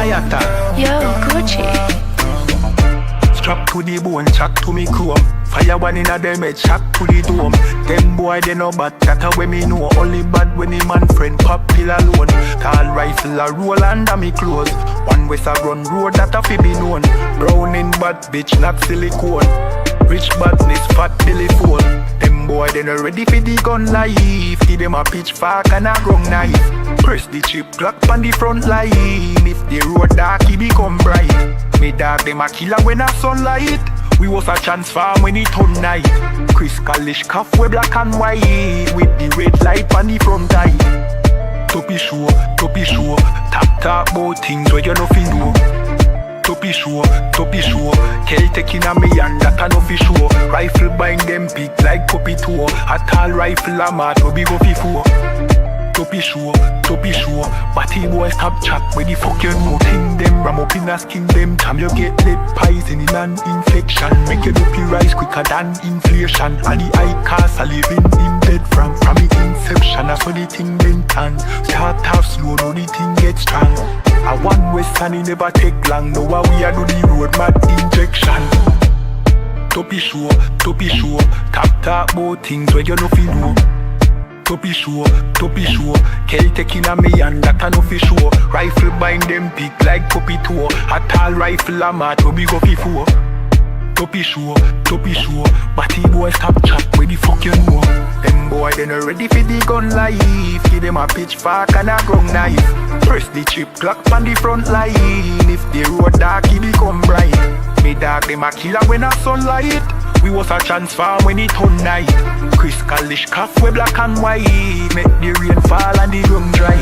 Ayata. Yo, Gucci. Strap to the bone, chat to me chrome. Fire one in a them head, shot to the dome. Them boy they no bad, chatter when me know. Only bad when the man friend pop pill alone. Tall rifle a roll under me clothes. One west a run road that a fi be known. Browning bad bitch, not silicone. Rich badness, fat belly full. Them boy they no ready for the gun life. Give them a pitchfork and a grung knife. Press the chip clock on the front line. If the road dark, he become bright. Me dog them a killer when a sunlight. We was a transform when it turn night. Chris Kalish cuff we black and white. With the red light on the front eye. Toppy show, tap about things where you nothing do. Toppy show, Kel taking a me and that a no fi show. Rifle bind them big like puppy toe. A tall rifle a mat we be go fi four. Toppy show, Batty boy stop chat where the fuck you know. Thing them ram up in a skin them. Time you get lead poison in an infection. Make your dopey rise quicker than inflation. And the high cost a living in bed from the inception. That's how the thing been tan. Start off slow, now the thing get strong. A one west and it never take long. Now we a do the road mad injection. Toppy show, tap about things where you know fi know. Toppy show, Kel taking a me and that a no fi show. Rifle bind them big like puppy toe. A tall rifle a mat we go fi four. Toppy show, Batty boy stop chat where the fuck you know. Them boy they no ready for the gun life. Give them a pitchfork and a grung knife. Press the chip clock on the front line. If the road dark he become bright. Me dog them a killer when a sunlight. We was a transform when it turn night. Chris Kalish cuff we black and white. Make the rain fall and the ground dry.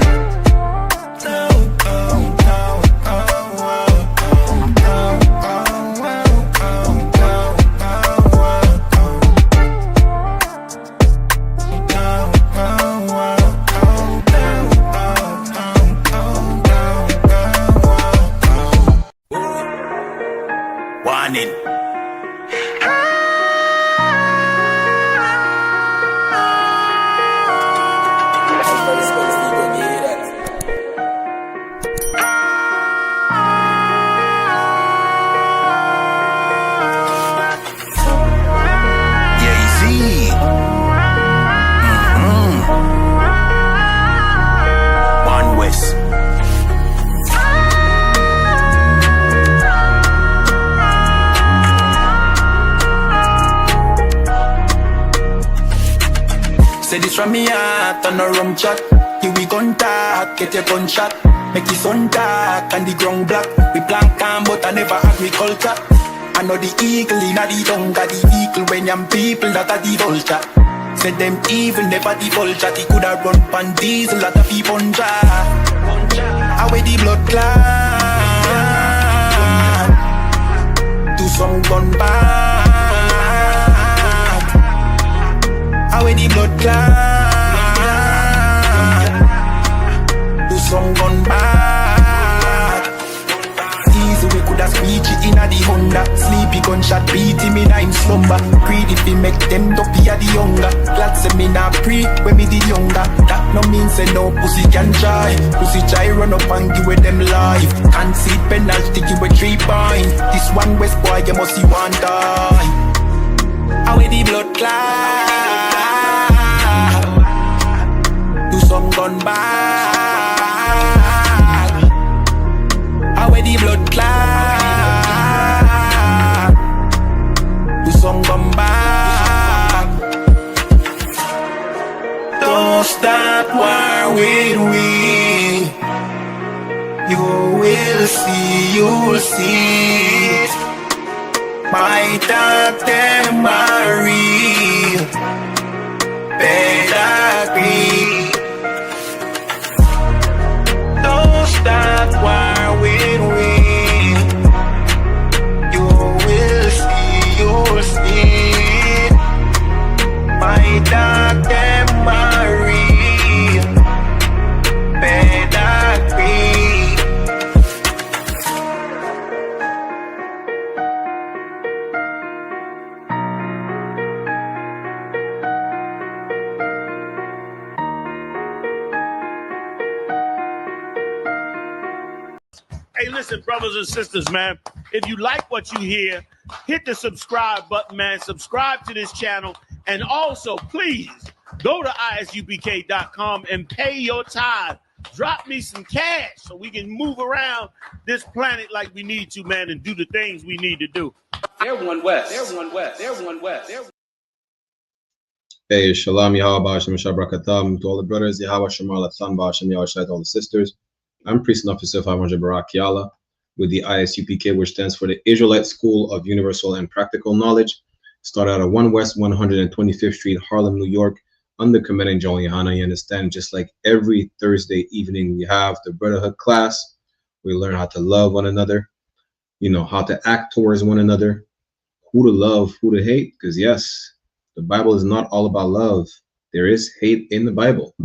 Warning. Say this from me heart on a rum chat. Here we contact, get your gunshot. Make the sun dark and the ground black. We plant calm but I never agriculture. I know the eagle in the tongue. The eagle when young people that are the vulture. Said them evil never the vulture. They coulda run pan diesel that a fi punja. Away the blood clot. Do some gun back. Away the blood clot. Do some gun back. Easy we coulda squeegee inna the Honda. Sleepy gunshot beat him inna him slumber. Greedy fi make them dopey a the younger. Glad say me nah pre when me the younger. That no mean say no pussy can try. Pussy try run up and give with them life. Can't see penalty give with 3 points. This one west boy you must see one die. Away the blood clot. Do some gun back. Away the blood clot. Do some gun back. Don't start war with we. You will see, you'll see. My dog them are real. Better agree. Don't start war with we. You will see, you'll see. My dog them are real. Better agree. Hey, listen, brothers and sisters, man. If you like what you hear, hit the subscribe button, man. Subscribe to this channel. And also, please, go to isupk.com and pay your tithe. Drop me some cash so we can move around this planet like we need to, man, and do the things we need to do. They're one West. They're one West. They're one West. Hey, Shalom, Yahweh, Hashem, Shabbrakatam, to all the brothers, Yahweh, Shemar, Lathan, Hashem, Yahweh, to all the sisters. I'm Priest and Officer 500 Barak Yala with the I.S.U.P.K, which stands for the Israelite School of Universal and Practical Knowledge. Started out at 1 West 125th Street, Harlem, New York, under commanding General YAHANNA. You understand, just like every Thursday evening, we have the Brotherhood class. We learn how to love one another, you know, how to act towards one another, who to love, who to hate, because yes, the Bible is not all about love. There is hate in the Bible.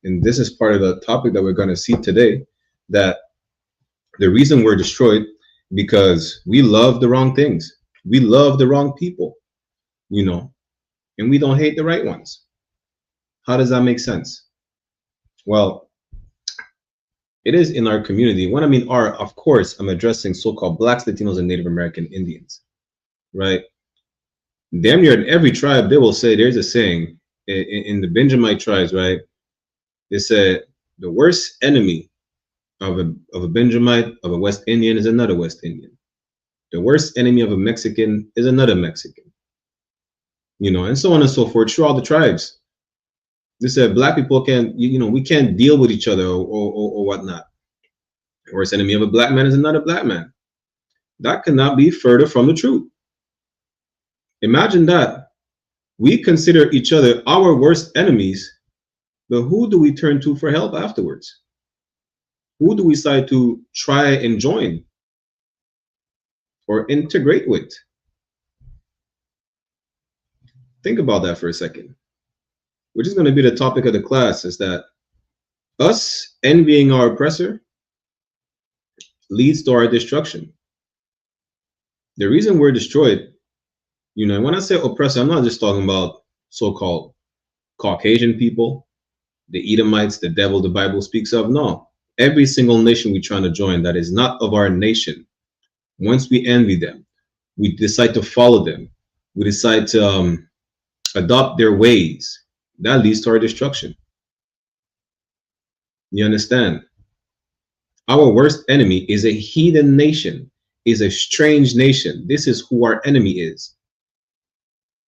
And this is part of the topic that we're going to see today, that the reason we're destroyed because we love the wrong things. We love the wrong people, you know, and we don't hate the right ones. How does that make sense? Well, it is in our community. When I mean our, of course, I'm addressing so-called Blacks, Latinos, and Native American Indians, right? Damn near in every tribe, they will say, there's a saying in the Benjamite tribes, right? They said the worst enemy of a Benjamite, of a West Indian, is another West Indian. The worst enemy of a Mexican is another Mexican. You know, and so on and so forth through all the tribes. They said black people can't, you know, we can't deal with each other or whatnot. The worst enemy of a black man is another black man. That cannot be further from the truth. Imagine that. We consider each other our worst enemies, but who do we turn to for help afterwards? Who do we decide to try and join or integrate with? Think about that for a second. Which is going to be the topic of the class, is that us envying our oppressor leads to our destruction. The reason we're destroyed, you know, when I say oppressor, I'm not just talking about so-called Caucasian people, the Edomites, the devil the Bible speaks of. No, every single nation we're trying to join that is not of our nation, once we envy them, we decide to follow them, we decide to adopt their ways, that leads to our destruction. You understand? Our worst enemy is a heathen nation, is a strange nation. This is who our enemy is.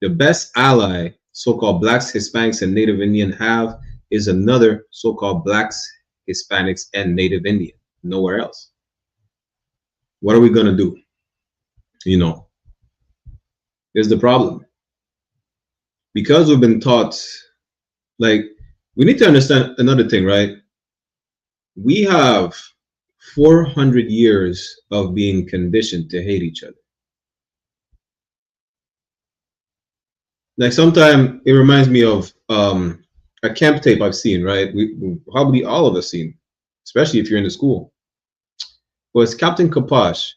The best ally so-called Blacks, Hispanics, and Native Indian have is another so-called Blacks, Hispanics, and Native Indian. Nowhere else. What are we going to do? You know, here's the problem. Because we've been taught, like, we need to understand another thing, right? We have 400 years of being conditioned to hate each other. Like, sometimes it reminds me of a camp tape I've seen, right? We probably all of us seen, especially if you're in the school. But it's Captain Kapash.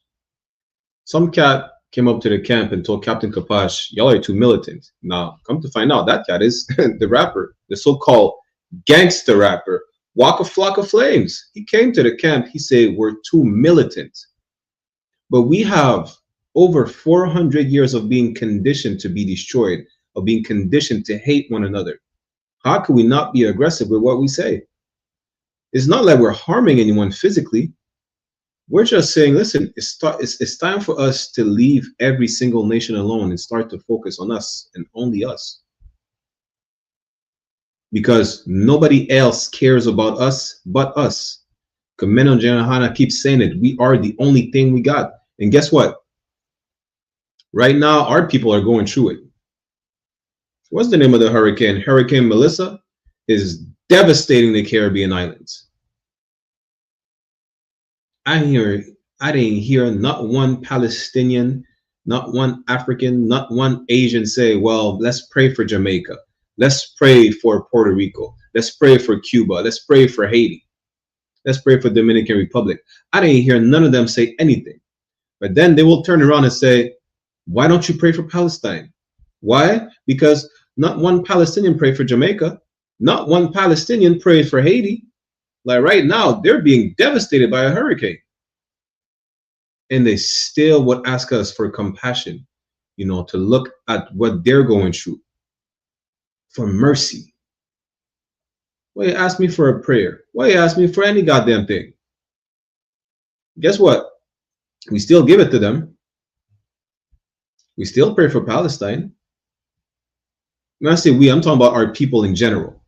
Some cat came up to the camp and told Captain Kapash, y'all are too militant. Now, come to find out, that cat is the rapper, the so-called gangster rapper, Waka Flocka Flames. He came to the camp, he said, we're too militant. But we have over 400 years of being conditioned to be destroyed, of being conditioned to hate one another. How can we not be aggressive with what we say? It's not like we're harming anyone physically. We're just saying, listen, it's time for us to leave every single nation alone and start to focus on us and only us. Because nobody else cares about us but us. Commander General YAHANNA keeps saying it. We are the only thing we got. And guess what? Right now, our people are going through it. What's the name of the hurricane? Hurricane Melissa is devastating the Caribbean islands. I didn't hear not one Palestinian, not one African, not one Asian say, well, let's pray for Jamaica. Let's pray for Puerto Rico. Let's pray for Cuba. Let's pray for Haiti. Let's pray for Dominican Republic. I didn't hear none of them say anything. But then they will turn around and say, why don't you pray for Palestine? Why? Because not one Palestinian prayed for Jamaica. Not one Palestinian prayed for Haiti. Like right now, they're being devastated by a hurricane. and they still would ask us for compassion, you know, to look at what they're going through, for mercy. Why you ask me for a prayer? Why you ask me for any goddamn thing? Guess what? We still give it to them. We still pray for Palestine. When I say we, I'm talking about our people in general,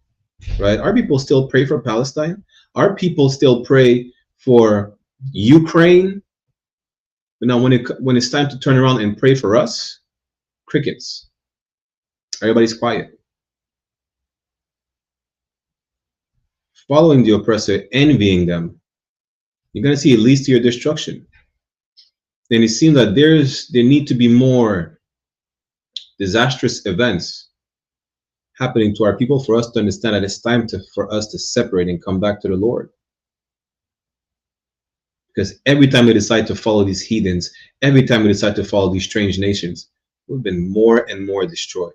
right? Our people still pray for Palestine. Our people still pray for Ukraine. But now when it's time to turn around and pray for us, crickets. Everybody's quiet. Following the oppressor, envying them, you're going to see it leads to your destruction. And it seems that there need to be more disastrous events happening to our people for us to understand that it's time for us to separate and come back to the Lord. Because every time we decide to follow these heathens, every time we decide to follow these strange nations, we've been more and more destroyed.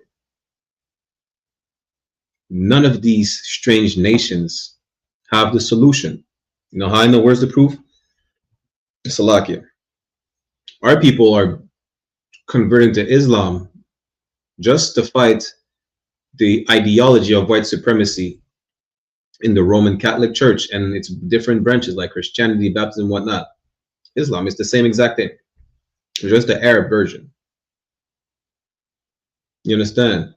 None of these strange nations have the solution. You know how I know where's the proof? Salakia. Our people are converting to Islam just to fight the ideology of white supremacy in the Roman Catholic Church and its different branches like Christianity, Baptism, whatnot. Islam is the same exact thing, just the Arab version. You understand?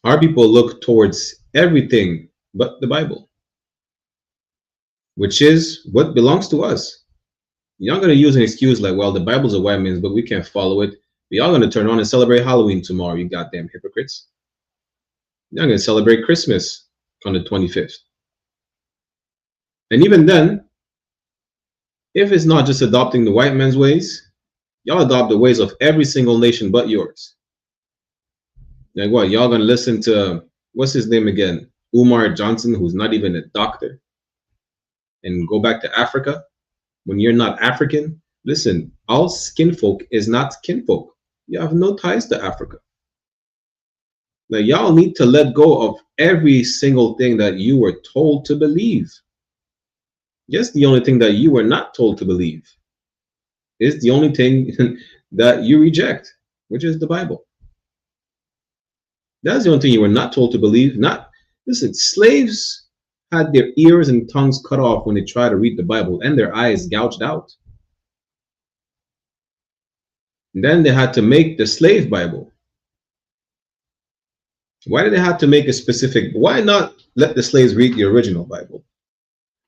Our people look towards everything but the Bible, which is what belongs to us. You're not going to use an excuse like, well, the Bible's a white man's, but we can't follow it. We are going to turn on and celebrate Halloween tomorrow, you goddamn hypocrites. You're not going to celebrate Christmas on the 25th. And even then, if it's not just adopting the white man's ways, y'all adopt the ways of every single nation but yours. Like what? Y'all going to listen to, what's his name again? Umar Johnson, who's not even a doctor, and go back to Africa when you're not African? Listen, all skinfolk is not kinfolk. You have no ties to Africa. Now, y'all need to let go of every single thing that you were told to believe. Yes, the only thing that you were not told to believe is the only thing that you reject, which is the Bible. That's the only thing you were not told to believe. Listen, slaves had their ears and tongues cut off when they tried to read the Bible, and their eyes gouged out. And then they had to make the slave Bible. Why did they have to make a specific? Why not let the slaves read the original Bible?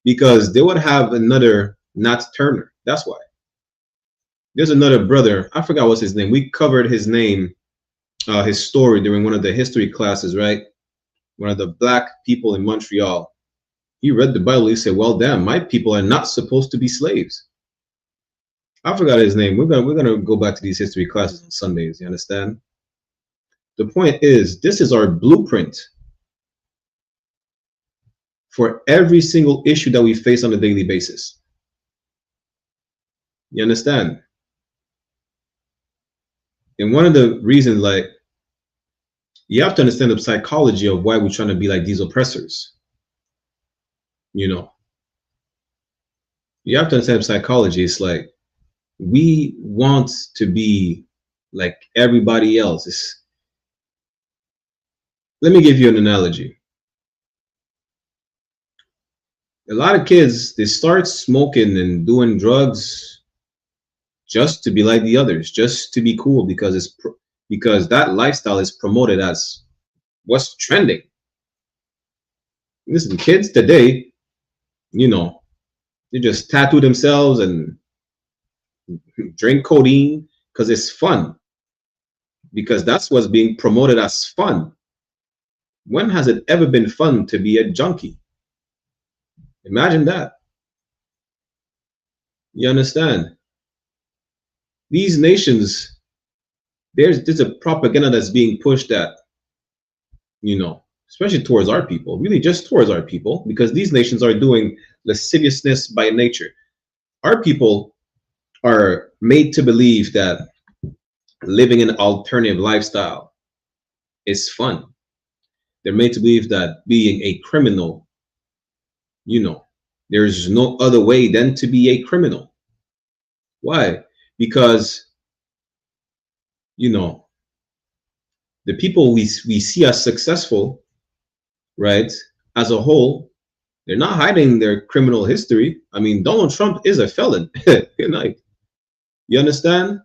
Because they would have another Nat Turner. That's why. There's another brother. I forgot what's his name. We covered his name, his story during one of the history classes, right? One of the black people in Montreal. He read the Bible. He said, well, damn, my people are not supposed to be slaves. I forgot his name. We're gonna go back to these history classes on Sundays. You understand? The point is, this is our blueprint for every single issue that we face on a daily basis. You understand? And one of the reasons, like, you have to understand the psychology of why we're trying to be like these oppressors. You know, you have to understand psychology. It's like, we want to be like everybody else. Let me give you an analogy. A lot of kids, they start smoking and doing drugs just to be like the others, just to be cool, because because that lifestyle is promoted as what's trending. Listen, kids today, you know, they just tattoo themselves and drink codeine because it's fun, because that's what's being promoted as fun. When has it ever been fun to be a junkie? Imagine that. You understand? These nations, there's a propaganda that's being pushed at, you know, especially towards our people, really just towards our people, because these nations are doing lasciviousness by nature. Our people are made to believe that living an alternative lifestyle is fun. They're made to believe that being a criminal, you know, there's no other way than to be a criminal. Why? Because, you know, the people we see as successful, right, as a whole, they're not hiding their criminal history. I mean, Donald Trump is a felon. Like, you understand?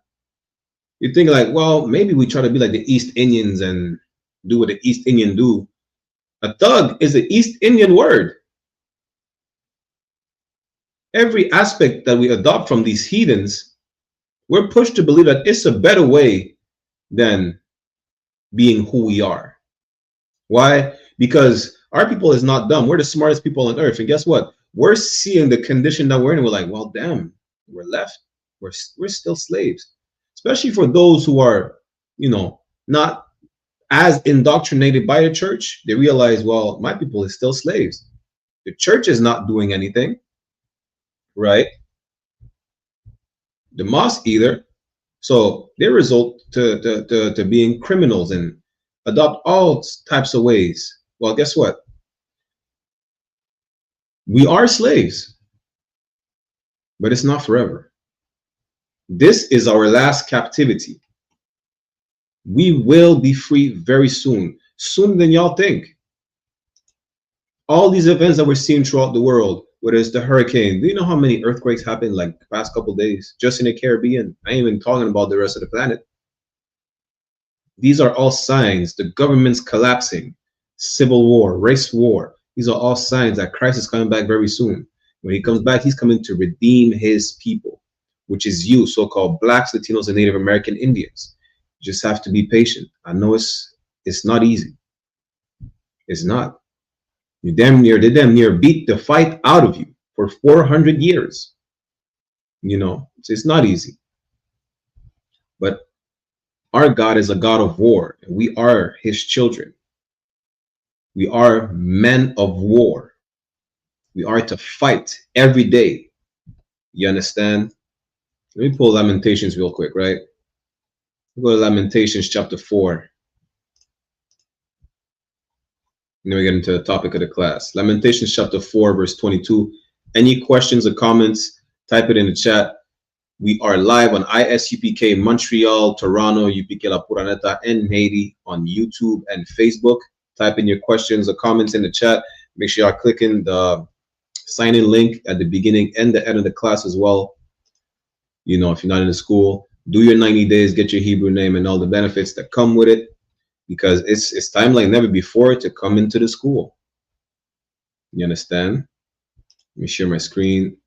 You think like, well, maybe we try to be like the East Indians and do what the East Indian do. A thug is the East Indian word. Every aspect that we adopt from these heathens, we're pushed to believe that it's a better way than being who we are. Why? Because our people is not dumb. We're the smartest people on earth. And guess what? We're seeing the condition that we're in. We're like, well, damn, we're left. We're still slaves. Especially for those who are, you know, not as indoctrinated by the church. They realize, well, my people is still slaves. The church is not doing anything, right? The mosque either. So they result to being criminals and adopt all types of ways. Well, guess what? We are slaves, but it's not forever. This is our last captivity. We will be free very soon, sooner than y'all think. All these events that we're seeing throughout the world, whether it's the hurricane, do you know how many earthquakes happened like the past couple of days just in the Caribbean? I ain't even talking about the rest of the planet. These are all signs. The government's collapsing, civil war, race war. These are all signs that Christ is coming back very soon. When he comes back, he's coming to redeem his people, which is you, so-called Blacks, Latinos, and Native American Indians. You just have to be patient. I know it's not easy. It's not. They damn near beat the fight out of you for 400 years. You know, it's not easy. But our God is a God of war, and we are his children. We are men of war. We are to fight every day. You understand? Let me pull Lamentations real quick, right? We'll go to Lamentations chapter 4. And then we get into the topic of the class. Lamentations chapter 4, verse 22. Any questions or comments, type it in the chat. We are live on I.S.U.P.K, Montreal, Toronto, UPK La Puraneta, and Haiti on YouTube and Facebook. Type in your questions or comments in the chat. Make sure you're clicking the sign-in link at the beginning and the end of the class as well. You know, if you're not in the school, do your 90 days, get your Hebrew name and all the benefits that come with it, because it's time like never before to come into the school. You understand? Let me share my screen.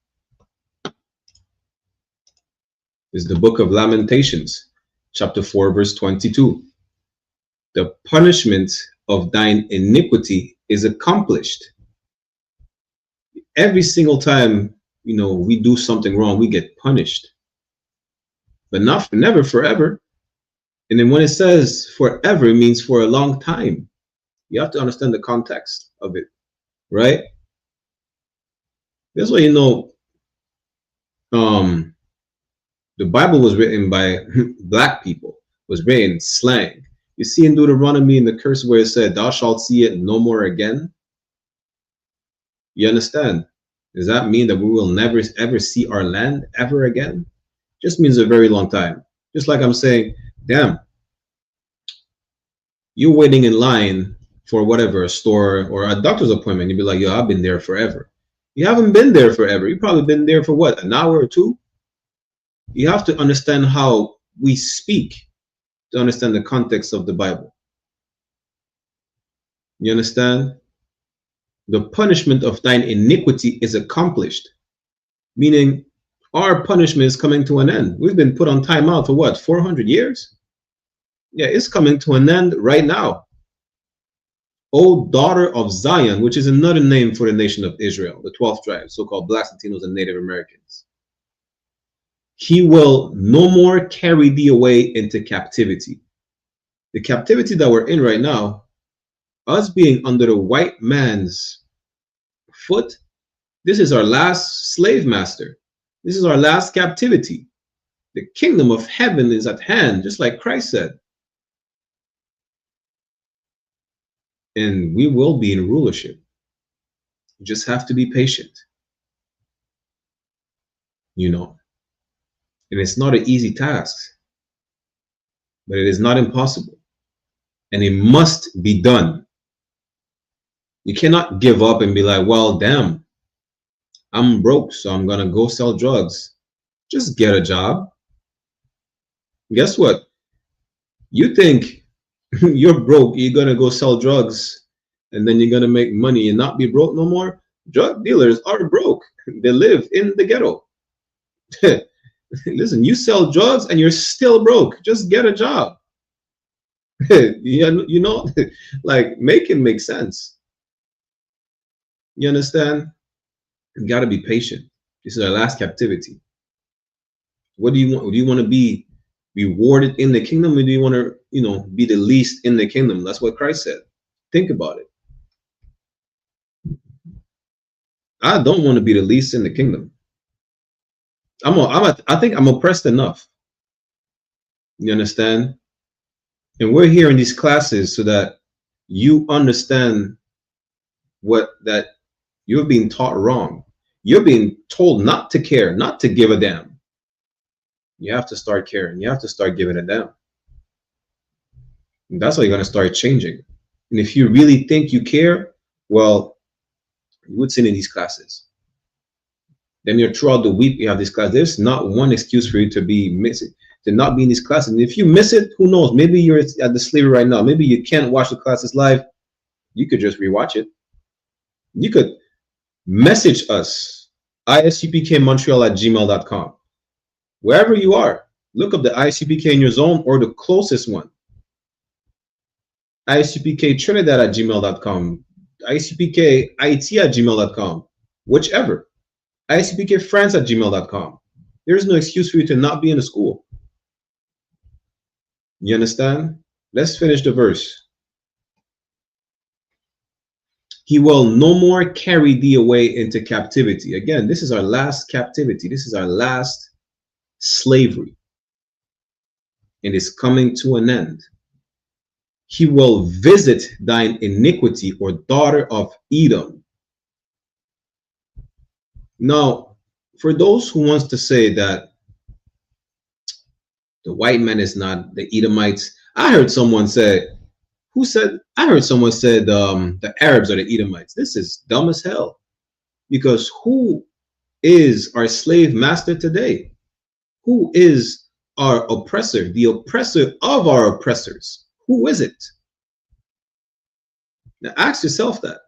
Is the book of Lamentations, chapter 4, verse 22. The punishment of thine iniquity is accomplished. Every single time, you know, we do something wrong, we get punished. But never forever. And then when it says forever, it means for a long time. You have to understand the context of it, right? That's why, you know, the Bible was written by black people, was written in slang. You see in Deuteronomy in the curse where it said, thou shalt see it no more again. You understand? Does that mean that we will never ever see our land ever again? Just means a very long time. Just like I'm saying, damn, you're waiting in line for whatever, a store or a doctor's appointment. You'd be like, yo, I've been there forever. You haven't been there forever. You've probably been there for what, an hour or two? You have to understand how we speak to understand the context of the Bible. You understand? The punishment of thine iniquity is accomplished, meaning our punishment is coming to an end. We've been put on timeout for what, 400 years? Yeah, it's coming to an end right now. O daughter of Zion, which is another name for the nation of Israel, the 12th tribe, so-called Blacks, Latinos, and Native Americans. He will no more carry thee away into captivity. The captivity that we're in right now, us being under the white man's foot, this is our last slave master. This is our last captivity. The kingdom of heaven is at hand, just like Christ said. And we will be in rulership. You just have to be patient. You know. And it's not an easy task, but it is not impossible. And it must be done. You cannot give up and be like, well, damn, I'm broke, so I'm going to go sell drugs. Just get a job. Guess what? You think you're broke, you're going to go sell drugs, and then you're going to make money and not be broke no more? Drug dealers are broke. They live in the ghetto. Listen, you sell drugs and you're still broke. Just get a job. You know, like, make it make sense. You understand? You got to be patient. This is our last captivity. What do you want? Do you want to be rewarded in the kingdom, or do you want to, you know, be the least in the kingdom? That's what Christ said. Think about it. I don't want to be the least in the kingdom. I think I'm oppressed enough. You understand? And we're here in these classes so that you understand that you're being taught wrong. You're being told not to care, not to give a damn. You have to start caring. You have to start giving a damn. And that's how you're going to start changing. And if you really think you care, well, you would sit in these classes. Then you're throughout the week, you have this class. There's not one excuse for you to be missing, to not be in these classes. And if you miss it, who knows? Maybe you're at the slavery right now. Maybe you can't watch the classes live. You could just rewatch it. You could message us, isupkmontreal@gmail.com. Wherever you are, look up the I.S.U.P.K in your zone or the closest one. isupkcanada@gmail.com, isupkit@gmail.com, whichever. isupkfrance@gmail.com. There's no excuse for you to not be in the school. You understand? Let's finish the verse. He will no more carry thee away into captivity. Again, this is our last captivity. This is our last slavery. It is coming to an end. He will visit thine iniquity, or daughter of Edom. Now, for those who wants to say that the white man is not the Edomites, I heard someone say, I heard someone said the Arabs are the Edomites. This is dumb as hell. Because who is our slave master today? Who is our oppressor? The oppressor of our oppressors. Who is it? Now ask yourself that.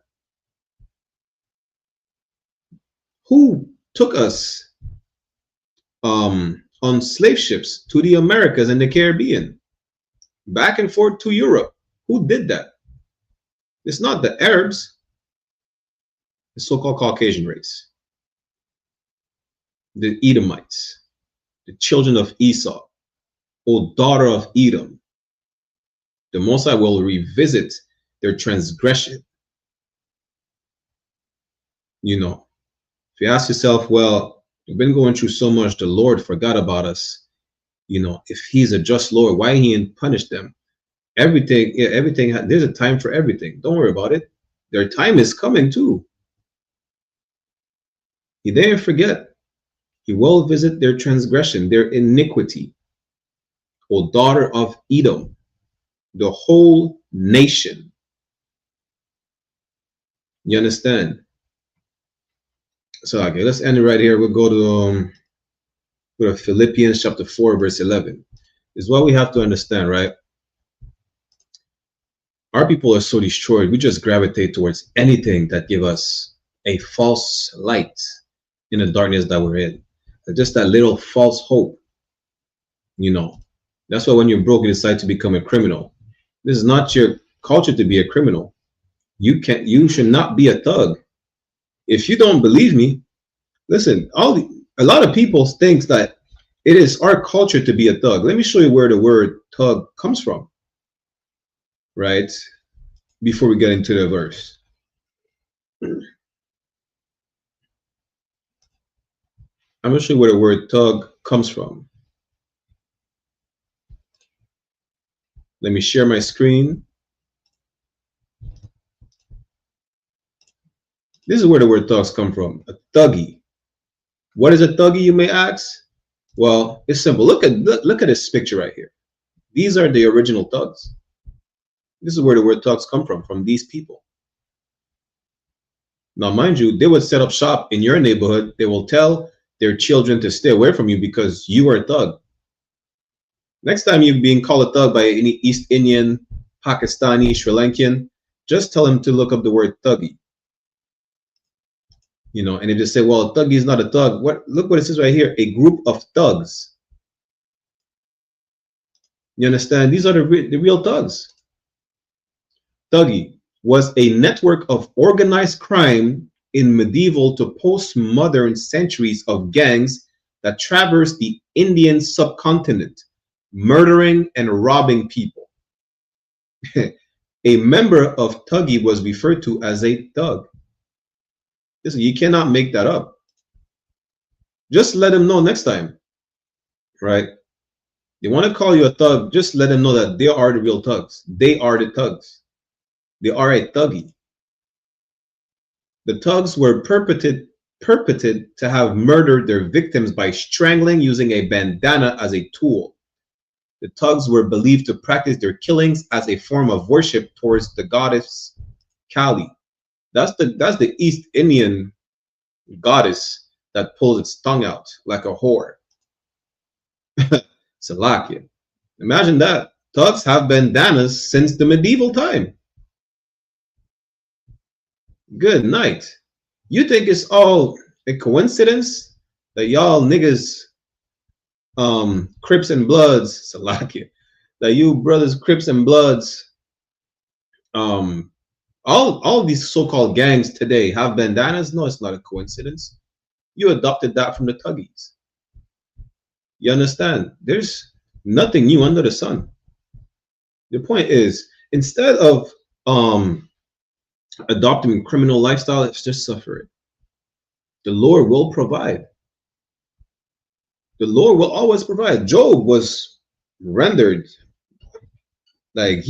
Who took us on slave ships to the Americas and the Caribbean, back and forth to Europe? Who did that? It's not the Arabs, the so-called Caucasian race, the Edomites, the children of Esau, O daughter of Edom. The Most High will revisit their transgression. You know, if you ask yourself, well, we've been going through so much, the Lord forgot about us. You know, if he's a just Lord, why he didn't punish them? Everything, yeah, everything, there's a time for everything. Don't worry about it. Their time is coming too. He didn't forget. He will visit their transgression, their iniquity. O daughter of Edom, the whole nation. You understand? So, okay, let's end it right here. We'll go to Philippians chapter 4, verse 11. This is what we have to understand, right? Our people are so destroyed. We just gravitate towards anything that give us a false light in the darkness that we're in. Just that little false hope. You know, that's why when you're broke, you decide to become a criminal. This is not your culture to be a criminal. You should not be a thug. If you don't believe me, listen, a lot of people think that it is our culture to be a thug. Let me show you where the word thug comes from. Right? Before we get into the verse. I'm going to show you where the word thug comes from. Let me share my screen. This is where the word thugs come from. A thuggy. What is a thuggy, you may ask? Well, it's simple. Look at this picture right here. These are the original thugs. This is where the word thugs come from these people. Now, mind you, they would set up shop in your neighborhood. They will tell their children to stay away from you because you are a thug. Next time you're being called a thug by any East Indian, Pakistani, Sri Lankan, just tell them to look up the word thuggy. You know, and they just say, well, thuggy is not a thug. Look what it says right here, a group of thugs. You understand? These are the real thugs. Thuggy was a network of organized crime in medieval to postmodern centuries of gangs that traversed the Indian subcontinent, murdering and robbing people. A member of Thuggy was referred to as a thug. Listen, you cannot make that up. Just let them know next time, right? They want to call you a thug, just let them know that they are the real thugs. They are the thugs. They are a thuggy. The thugs were purported to have murdered their victims by strangling using a bandana as a tool. The thugs were believed to practice their killings as a form of worship towards the goddess Kali. That's the East Indian goddess that pulls its tongue out like a whore. Salakia. Imagine that. Thugs have bandanas since the medieval time. Good night. You think it's all a coincidence that y'all niggas, Crips and Bloods, Salakia, that you brothers Crips and Bloods, all these so-called gangs today have bandanas? No, it's not a coincidence. You adopted that from the Thuggies. You understand? There's nothing new under the sun. The point is, instead of adopting a criminal lifestyle, let's just suffer it. The Lord will provide. The Lord will always provide. Job was rendered like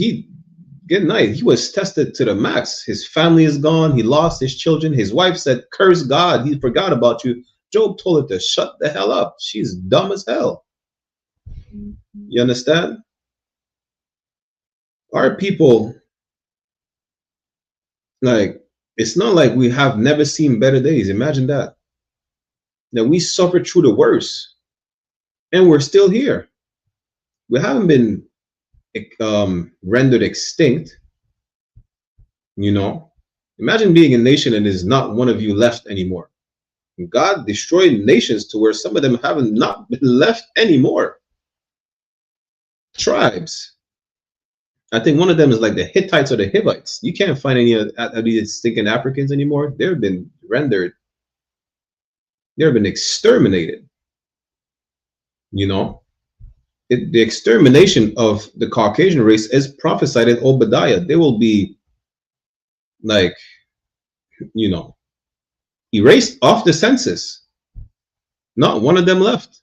good night. He was tested to the max. His family is gone. He lost his children. His wife said, curse God. He forgot about you. Job told her to shut the hell up. She's dumb as hell. You understand? Our people, like, it's not like we have never seen better days. Imagine that. Now we suffered through the worst, and we're still here. We haven't been rendered extinct. You know, imagine being a nation and there's not one of you left anymore. God destroyed nations to where some of them haven't not been left anymore. Tribes. I think one of them is like the Hittites or the Hivites. You can't find any of these stinking Africans anymore. They've been rendered. They've been exterminated. You know, the extermination of the Caucasian race is prophesied in Obadiah. They will be like, you know, erased off the census. Not one of them left.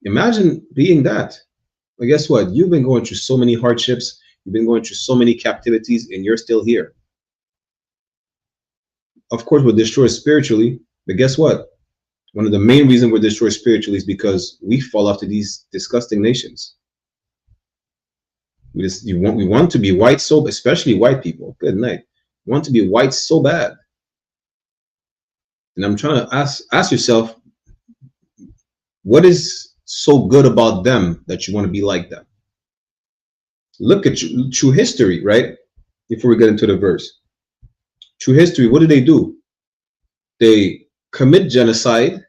Imagine being that. But guess what? You've been going through so many hardships. You've been going through so many captivities, and you're still here. Of course, we're destroyed spiritually, but guess what? One of the main reasons we're destroyed spiritually is because we fall after these disgusting nations. We want to be white so, especially white people. Good night. We want to be white so bad. And I'm trying to ask yourself, what is so good about them that you want to be like them? Look at true history, right? Before we get into the verse. True history, what do? They commit genocide.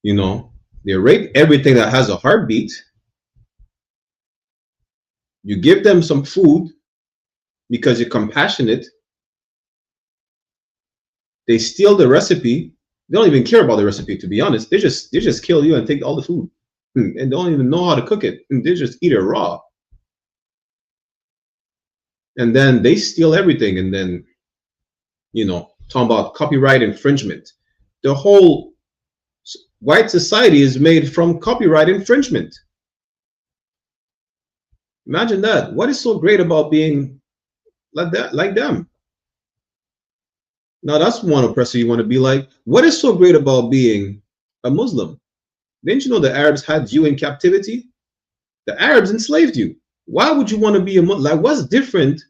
You know, they rape everything that has a heartbeat. You give them some food because you're compassionate. They steal the recipe. They don't even care about the recipe, to be honest. They just kill you and take all the food, and don't even know how to cook it. And they just eat it raw. And then they steal everything. And then, you know, talking about copyright infringement. The whole white society is made from copyright infringement. Imagine that. What is so great about being like that, like them? Now that's one oppressor you want to be like. What is so great about being a Muslim. Didn't you know the Arabs had you in captivity? The Arabs enslaved you. Why would you want to be a Muslim? Like, what's different?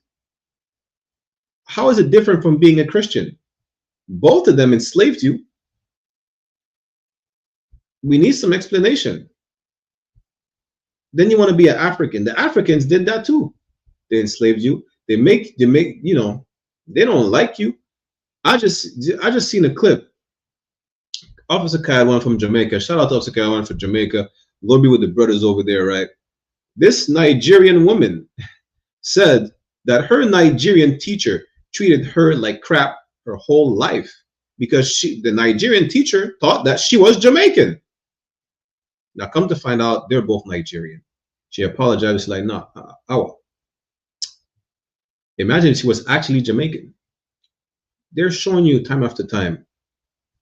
How is it different from being a Christian? Both of them enslaved you. We need some explanation. Then you want to be an African. The Africans did that too. They enslaved you. They make, you know, they don't like you. I just seen a clip. Officer Kai, one from Jamaica. Shout out to Officer Kai, one from Jamaica. Lord be with the brothers over there, right? This Nigerian woman said that her Nigerian teacher treated her like crap her whole life because the Nigerian teacher thought that she was Jamaican. Now, come to find out, they're both Nigerian. She apologized. She's like, no, imagine if she was actually Jamaican. They're showing you time after time.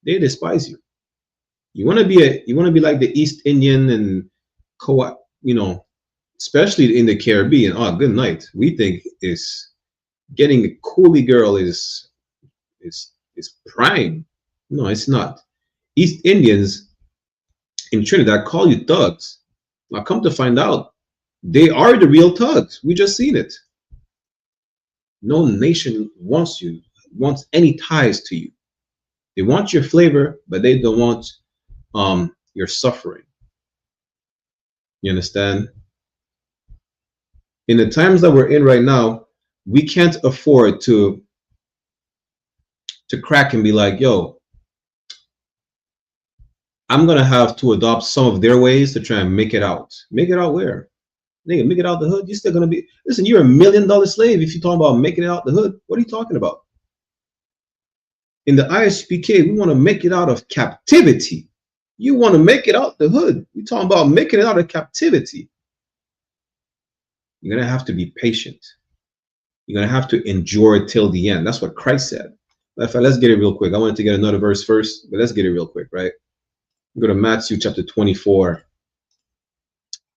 They despise you. You want to be like the East Indian and you know, especially in the Caribbean. Oh, good night. We think is getting a coolie girl is prime. No, it's not. East Indians in Trinidad call you thugs. Now come to find out, they are the real thugs. We just seen it. No nation wants any ties to you. They want your flavor, but they don't want your suffering. You understand? In the times that we're in right now, we can't afford to crack and be like, yo, I'm gonna have to adopt some of their ways to try and make it out. Make it out where? Nigga, make it out the hood. You're still gonna be, listen, you're $1 million slave if you're talking about making it out the hood. What are you talking about? In the I.S.U.P.K, we want to make it out of captivity. You want to make it out the hood. We're talking about making it out of captivity. You're gonna have to be patient. You're gonna have to endure it till the end. That's what Christ said. Let's get it real quick. I wanted to get another verse first, but let's get it real quick, right? Go to Matthew chapter 24.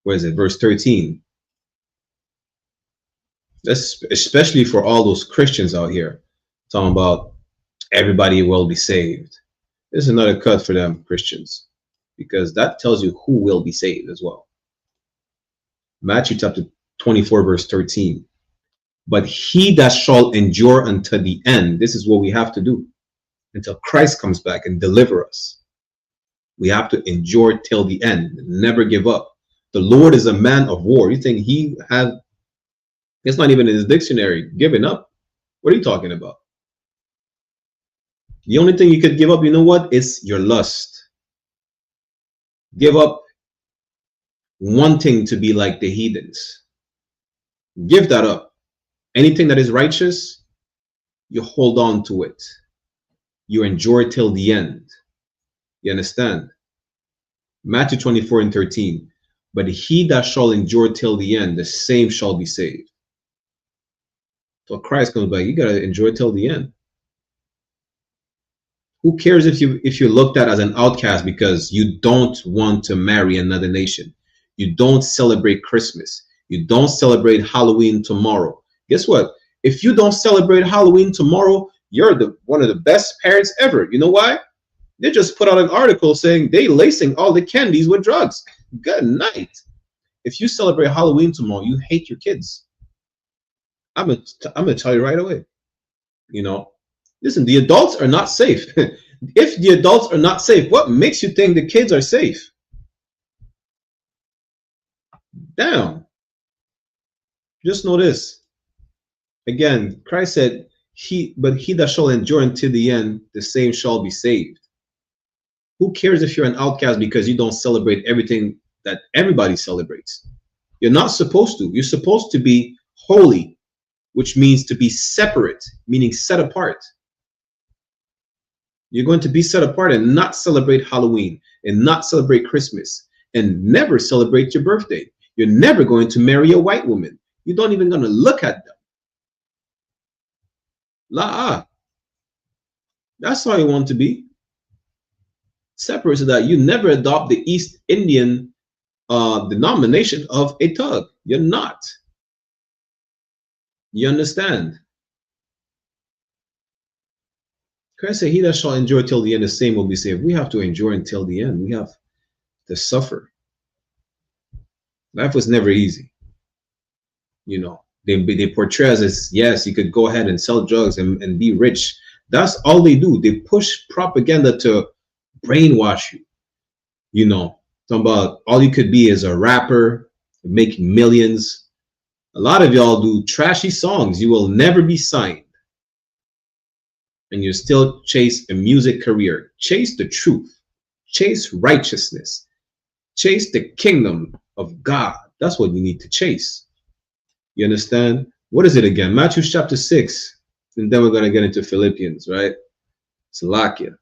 Where is it? Verse 13. That's especially for all those Christians out here talking about everybody will be saved. This is another cut for them Christians, because that tells you who will be saved as well. Matthew chapter 24, verse 13. But he that shall endure unto the end, this is what we have to do until Christ comes back and deliver us. We have to endure till the end, never give up. The Lord is a man of war. You think he had, it's not even in his dictionary, giving up? What are you talking about? The only thing you could give up, you know what? Is your lust. Give up wanting to be like the heathens. Give that up. Anything that is righteous, you hold on to it. You endure till the end. You understand? Matthew 24 and 13. But he that shall endure till the end, the same shall be saved. So Christ comes back, you gotta enjoy till the end. Who cares if you're looked at as an outcast because you don't want to marry another nation? You don't celebrate Christmas. You don't celebrate Halloween tomorrow. Guess what? If you don't celebrate Halloween tomorrow, you're one of the best parents ever. You know why? They just put out an article saying they lacing all the candies with drugs. Good night. If you celebrate Halloween tomorrow, you hate your kids. I'm gonna tell you right away. You know, listen, the adults are not safe. If the adults are not safe, what makes you think the kids are safe? Damn. Just know this. Again, Christ said, but he that shall endure until the end, the same shall be saved. Who cares if you're an outcast because you don't celebrate everything that everybody celebrates? You're not supposed to. You're supposed to be holy, which means to be separate, meaning set apart. You're going to be set apart and not celebrate Halloween and not celebrate Christmas and never celebrate your birthday. You're never going to marry a white woman. You don't even going to look at them. That's how you want to be. Separate so that you never adopt the East Indian denomination of a thug. You're not. You understand? Christ said, he that shall endure till the end, the same will be saved. We have to endure until the end. We have to suffer. Life was never easy. You know, they portray us as, yes, you could go ahead and sell drugs and be rich. That's all they do. They push propaganda to brainwash you. You know, talking about all you could be is a rapper, making millions. A lot of y'all do trashy songs. You will never be signed. And you still chase a music career. Chase the truth. Chase righteousness. Chase the kingdom of God. That's what you need to chase. You understand? What is it again? Matthew chapter 6. And then we're going to get into Philippians, right? Salakia.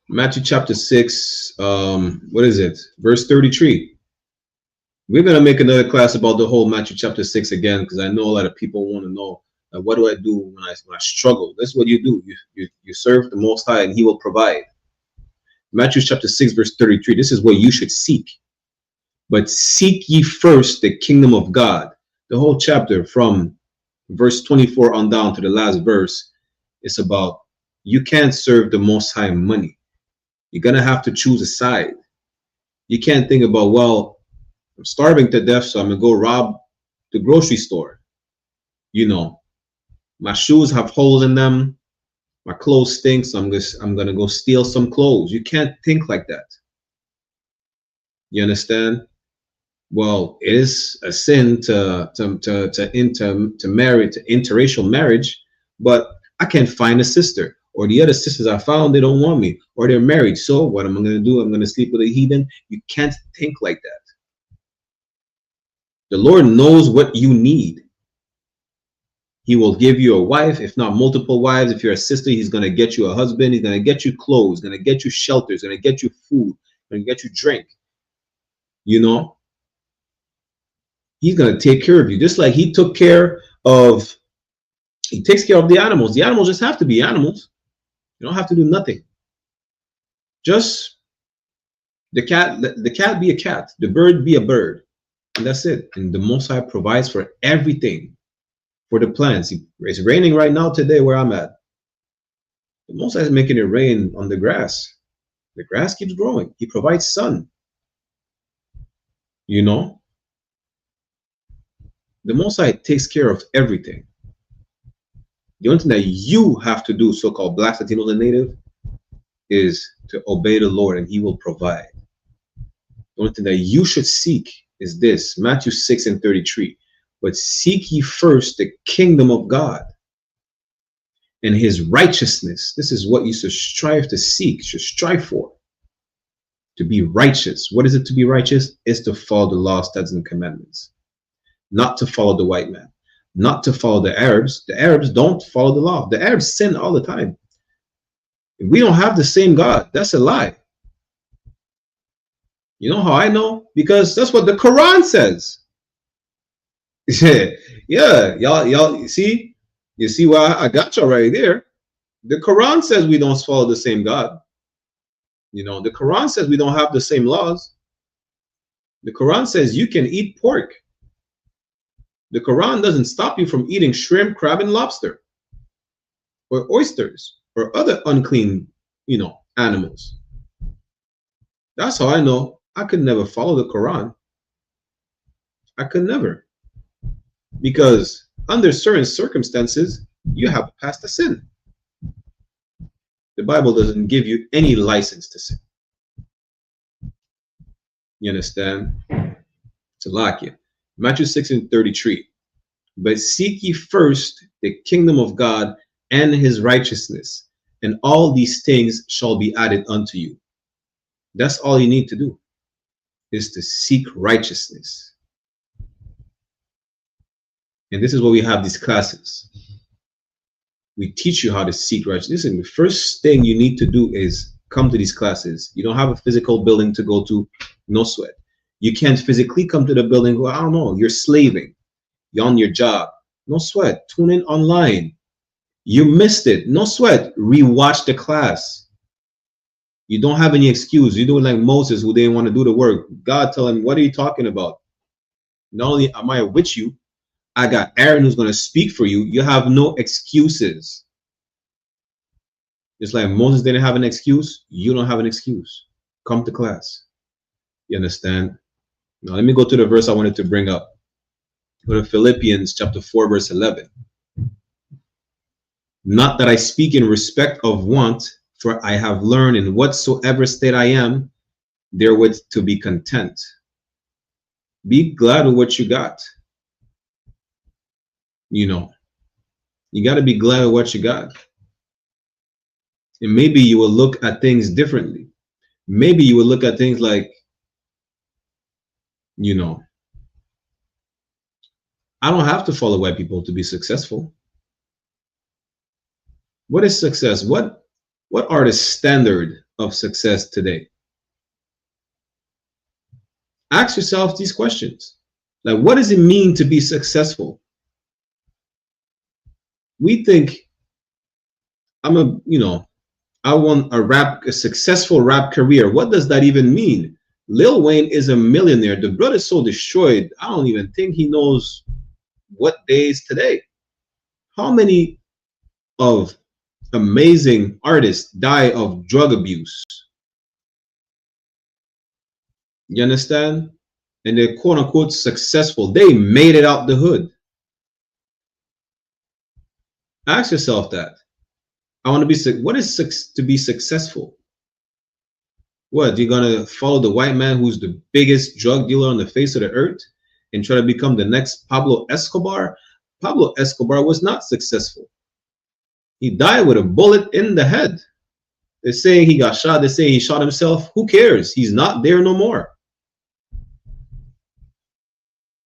Matthew chapter 6. What is it? Verse 33. We're going to make another class about the whole Matthew chapter 6 again, because I know a lot of people want to know, what do I do when I struggle? That's what you do. You serve the Most High and he will provide. Matthew chapter 6 verse 33. This is what you should seek. But seek ye first the kingdom of God. The whole chapter from verse 24 on down to the last verse is about you can't serve the Most High money. You're going to have to choose a side. You can't think about, well, I'm starving to death, so I'm going to go rob the grocery store. You know, my shoes have holes in them. My clothes stink, so I'm going to go steal some clothes. You can't think like that. You understand? Well, it is a sin to marry, to interracial marriage, but I can't find a sister, or the other sisters I found, they don't want me, or they're married. So what am I going to do? I'm going to sleep with a heathen. You can't think like that. The Lord knows what you need. He will give you a wife, if not multiple wives. If you're a sister, he's going to get you a husband. He's going to get you clothes, going to get you shelter, he's going to get you food, going to get you drink. You know, he's going to take care of you, just like he takes care of the animals. The animals just have to be animals. You don't have to do nothing. Just the cat be a cat, the bird be a bird, and that's it. And the Most High provides for everything. For the plants, it's raining right now today where I'm at. The Most High is making it rain on the grass. The grass keeps growing. He provides sun. You know, the Most High takes care of everything. The only thing that you have to do, so-called Blacks, Latinos, and Native, is to obey the Lord, and he will provide. The only thing that you should seek is this, Matthew 6 and 33. But seek ye first the kingdom of God and his righteousness. This is what you should strive to seek, should strive for. To be righteous. What is it to be righteous? It's to follow the law, statutes, and commandments. Not to follow the white man. Not to follow the Arabs. The Arabs don't follow the law. The Arabs sin all the time. If we don't have the same God, that's a lie. You know how I know? Because that's what the Quran says. Yeah, y'all, you see why I got you right there. The Quran says we don't follow the same God. You know, the Quran says we don't have the same laws. The Quran says you can eat pork. The Quran doesn't stop you from eating shrimp, crab, and lobster, or oysters, or other unclean, you know, animals. That's how I know I could never follow the Quran. I could never. Because under certain circumstances, you have passed a sin. The Bible doesn't give you any license to sin. You understand? Salakia. Matthew 6 and 33. But seek ye first the kingdom of God and his righteousness, and all these things shall be added unto you. That's all you need to do, is to seek righteousness. And this is what we have these classes. We teach you how to seek righteousness. Listen, the first thing you need to do is come to these classes. You don't have a physical building to go to, no sweat. You can't physically come to the building, go, I don't know, you're slaving. You're on your job. No sweat. Tune in online. You missed it. No sweat. Rewatch the class. You don't have any excuse. You're doing like Moses, who didn't want to do the work. God tell him, what are you talking about? Not only am I with you, I got Aaron who's going to speak for you. You have no excuses. Just like Moses didn't have an excuse, you don't have an excuse. Come to class. You understand? Now let me go to the verse I wanted to bring up. Go to Philippians chapter 4, verse 11. Not that I speak in respect of want, for I have learned in whatsoever state I am, therewith to be content. Be glad with what you got. You know, you got to be glad with what you got. And maybe you will look at things differently. Maybe you will look at things like, you know, I don't have to follow white people to be successful. What is success? What are the standard of success today? Ask yourself these questions. Like, what does it mean to be successful? We think I want a successful rap career. What does that even mean? Lil Wayne is a millionaire. The brother's so destroyed, I don't even think he knows what day is today. How many of amazing artists die of drug abuse? You understand? And they're quote unquote successful. They made it out the hood. Ask yourself that. I want to be, what is to be successful? What, you're gonna follow the white man who's the biggest drug dealer on the face of the earth and try to become the next Pablo Escobar? Pablo Escobar was not successful. He died with a bullet in the head. They're saying he got shot. They're saying he shot himself. Who cares? He's not there no more.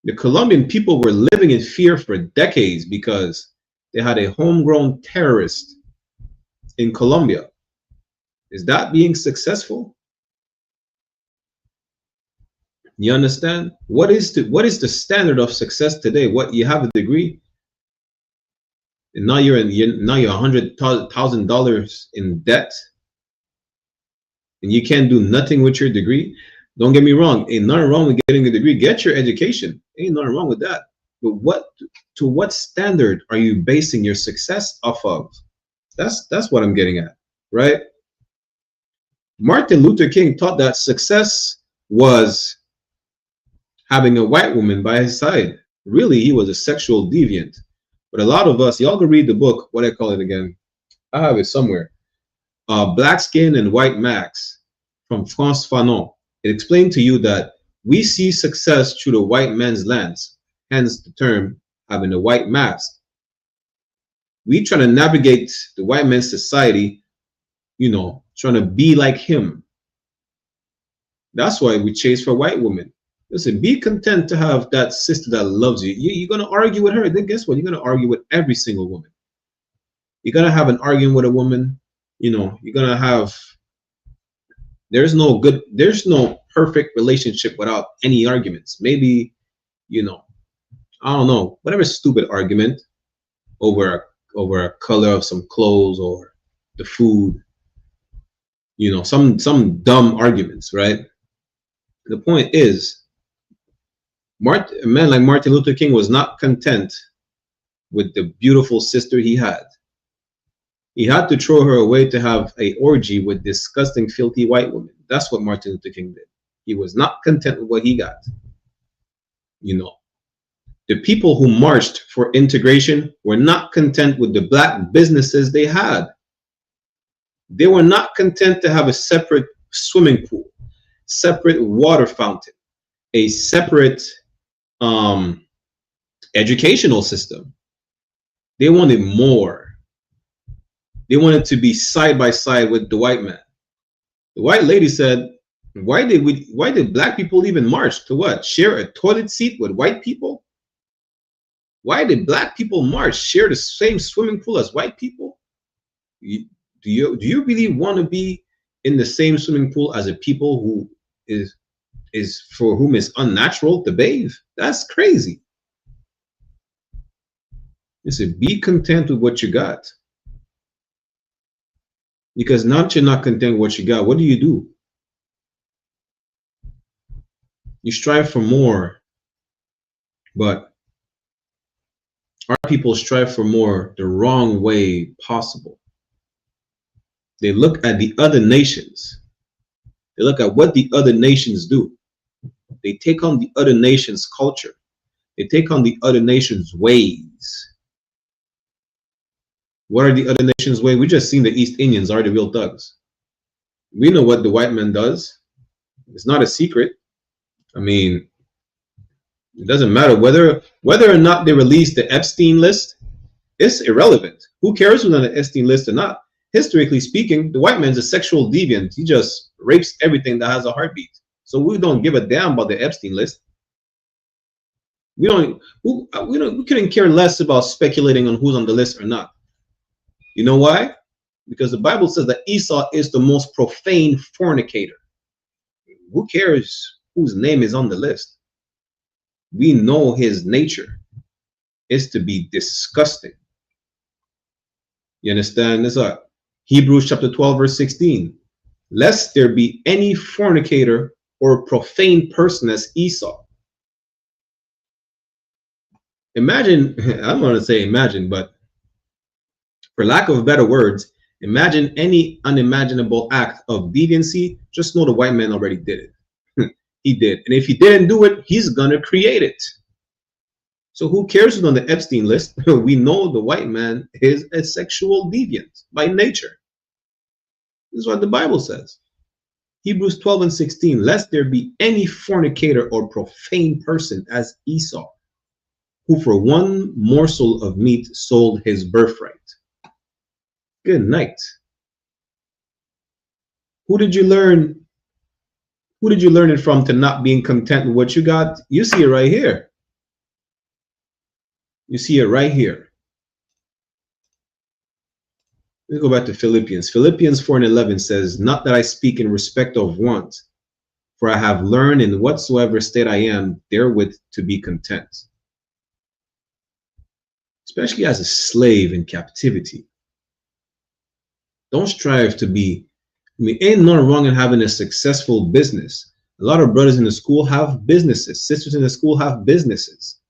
The Colombian people were living in fear for decades because they had a homegrown terrorist in Colombia. Is that being successful? You understand? What is the standard of success today? What, you have a degree and now you're $100,000 in debt and you can't do nothing with your degree? Don't get me wrong, ain't nothing wrong with getting a degree. Get your education, ain't nothing wrong with that. But what standard are you basing your success off of? That's what I'm getting at, right? Martin Luther King taught that success was having a white woman by his side. Really, he was a sexual deviant. But a lot of us, y'all can read the book, what I call it again. I have it somewhere. Black Skin and White Max from Frantz Fanon. It explained to you that we see success through the white man's lens, hence the term having a white mask. We try to navigate the white man's society, you know, trying to be like him. That's why we chase for white women. Listen, be content to have that sister that loves you. You're going to argue with her. Then guess what? You're going to argue with every single woman. You're going to have an argument with a woman. You know, you're going to have, there's no perfect relationship without any arguments. Maybe, you know, I don't know, whatever stupid argument over a color of some clothes or the food, you know, some dumb arguments, right? The point is, a man like Martin Luther King was not content with the beautiful sister he had. He had to throw her away to have an orgy with disgusting, filthy white women. That's what Martin Luther King did. He was not content with what he got. You know, the people who marched for integration were not content with the black businesses they had. They were not content to have a separate swimming pool, separate water fountain, a separate educational system. They wanted more. They wanted to be side by side with the white man. The white lady said, why did black people even march? To what? Share a toilet seat with white people? Why did black people march? Share the same swimming pool as white people? Do you really want to be in the same swimming pool as a people who is for whom it's unnatural to bathe? That's crazy. Listen, be content with what you got. Because now that you're not content with what you got, what do? You strive for more, but Our people strive for more the wrong way possible. They look at the other nations. They look at what the other nations do. They take on the other nation's culture. They take on the other nation's ways. What are the other nation's ways? We just seen the East Indians are the real thugs. We know what the white man does. It's not a secret. I mean, it doesn't matter whether or not they release the Epstein list. It's irrelevant. Who cares who's on the Epstein list or not? Historically speaking, the white man's a sexual deviant. He just rapes everything that has a heartbeat. So we don't give a damn about the Epstein list. We couldn't care less about speculating on who's on the list or not. You know why? Because the Bible says that Esau is the most profane fornicator. Who cares whose name is on the list? We know his nature is to be disgusting. You understand? This is Hebrews chapter 12, verse 16. Lest there be any fornicator or profane person as Esau. Imagine, I don't want to say imagine, but for lack of better words, imagine any unimaginable act of deviancy. Just know the white man already did it. He did. And if he didn't do it, he's going to create it. So who cares who's on the Epstein list? We know the white man is a sexual deviant by nature. This is what the Bible says. Hebrews 12 and 16. Lest there be any fornicator or profane person as Esau, who for one morsel of meat sold his birthright. Good night. Who did you learn? Who did you learn it from to not being content with what you got? You see it right here. You see it right here. Let's go back to Philippians. Philippians 4 and 11 says, not that I speak in respect of want, for I have learned in whatsoever state I am therewith to be content. Especially as a slave in captivity. Don't strive to be, ain't nothing wrong in having a successful business. A lot of brothers in the school have businesses. Sisters in the school have businesses,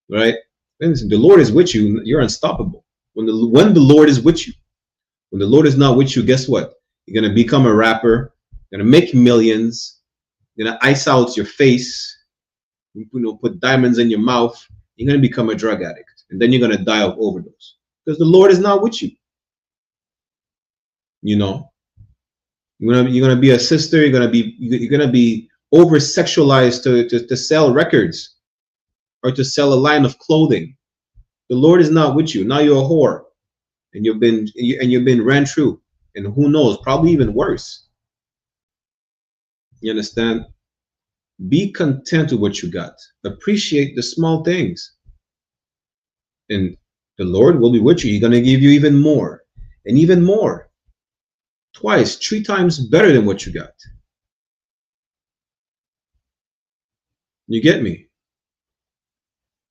right? And the Lord is with you. You're unstoppable. When the Lord is with you, when the Lord is not with you, guess what? You're going to become a rapper. You're going to make millions. You're going to ice out your face. Put diamonds in your mouth. You're going to become a drug addict. And then you're going to die of overdose because the Lord is not with you. You know, you're gonna be a sister. You're gonna be over sexualized to sell records or to sell a line of clothing. The Lord is not with you. Now you're a whore, and you've been ran through, and who knows, probably even worse. You understand? Be content with what you got. Appreciate the small things, and the Lord will be with you. He's gonna give you even more and even more. Twice, 3 times better than what you got. You get me?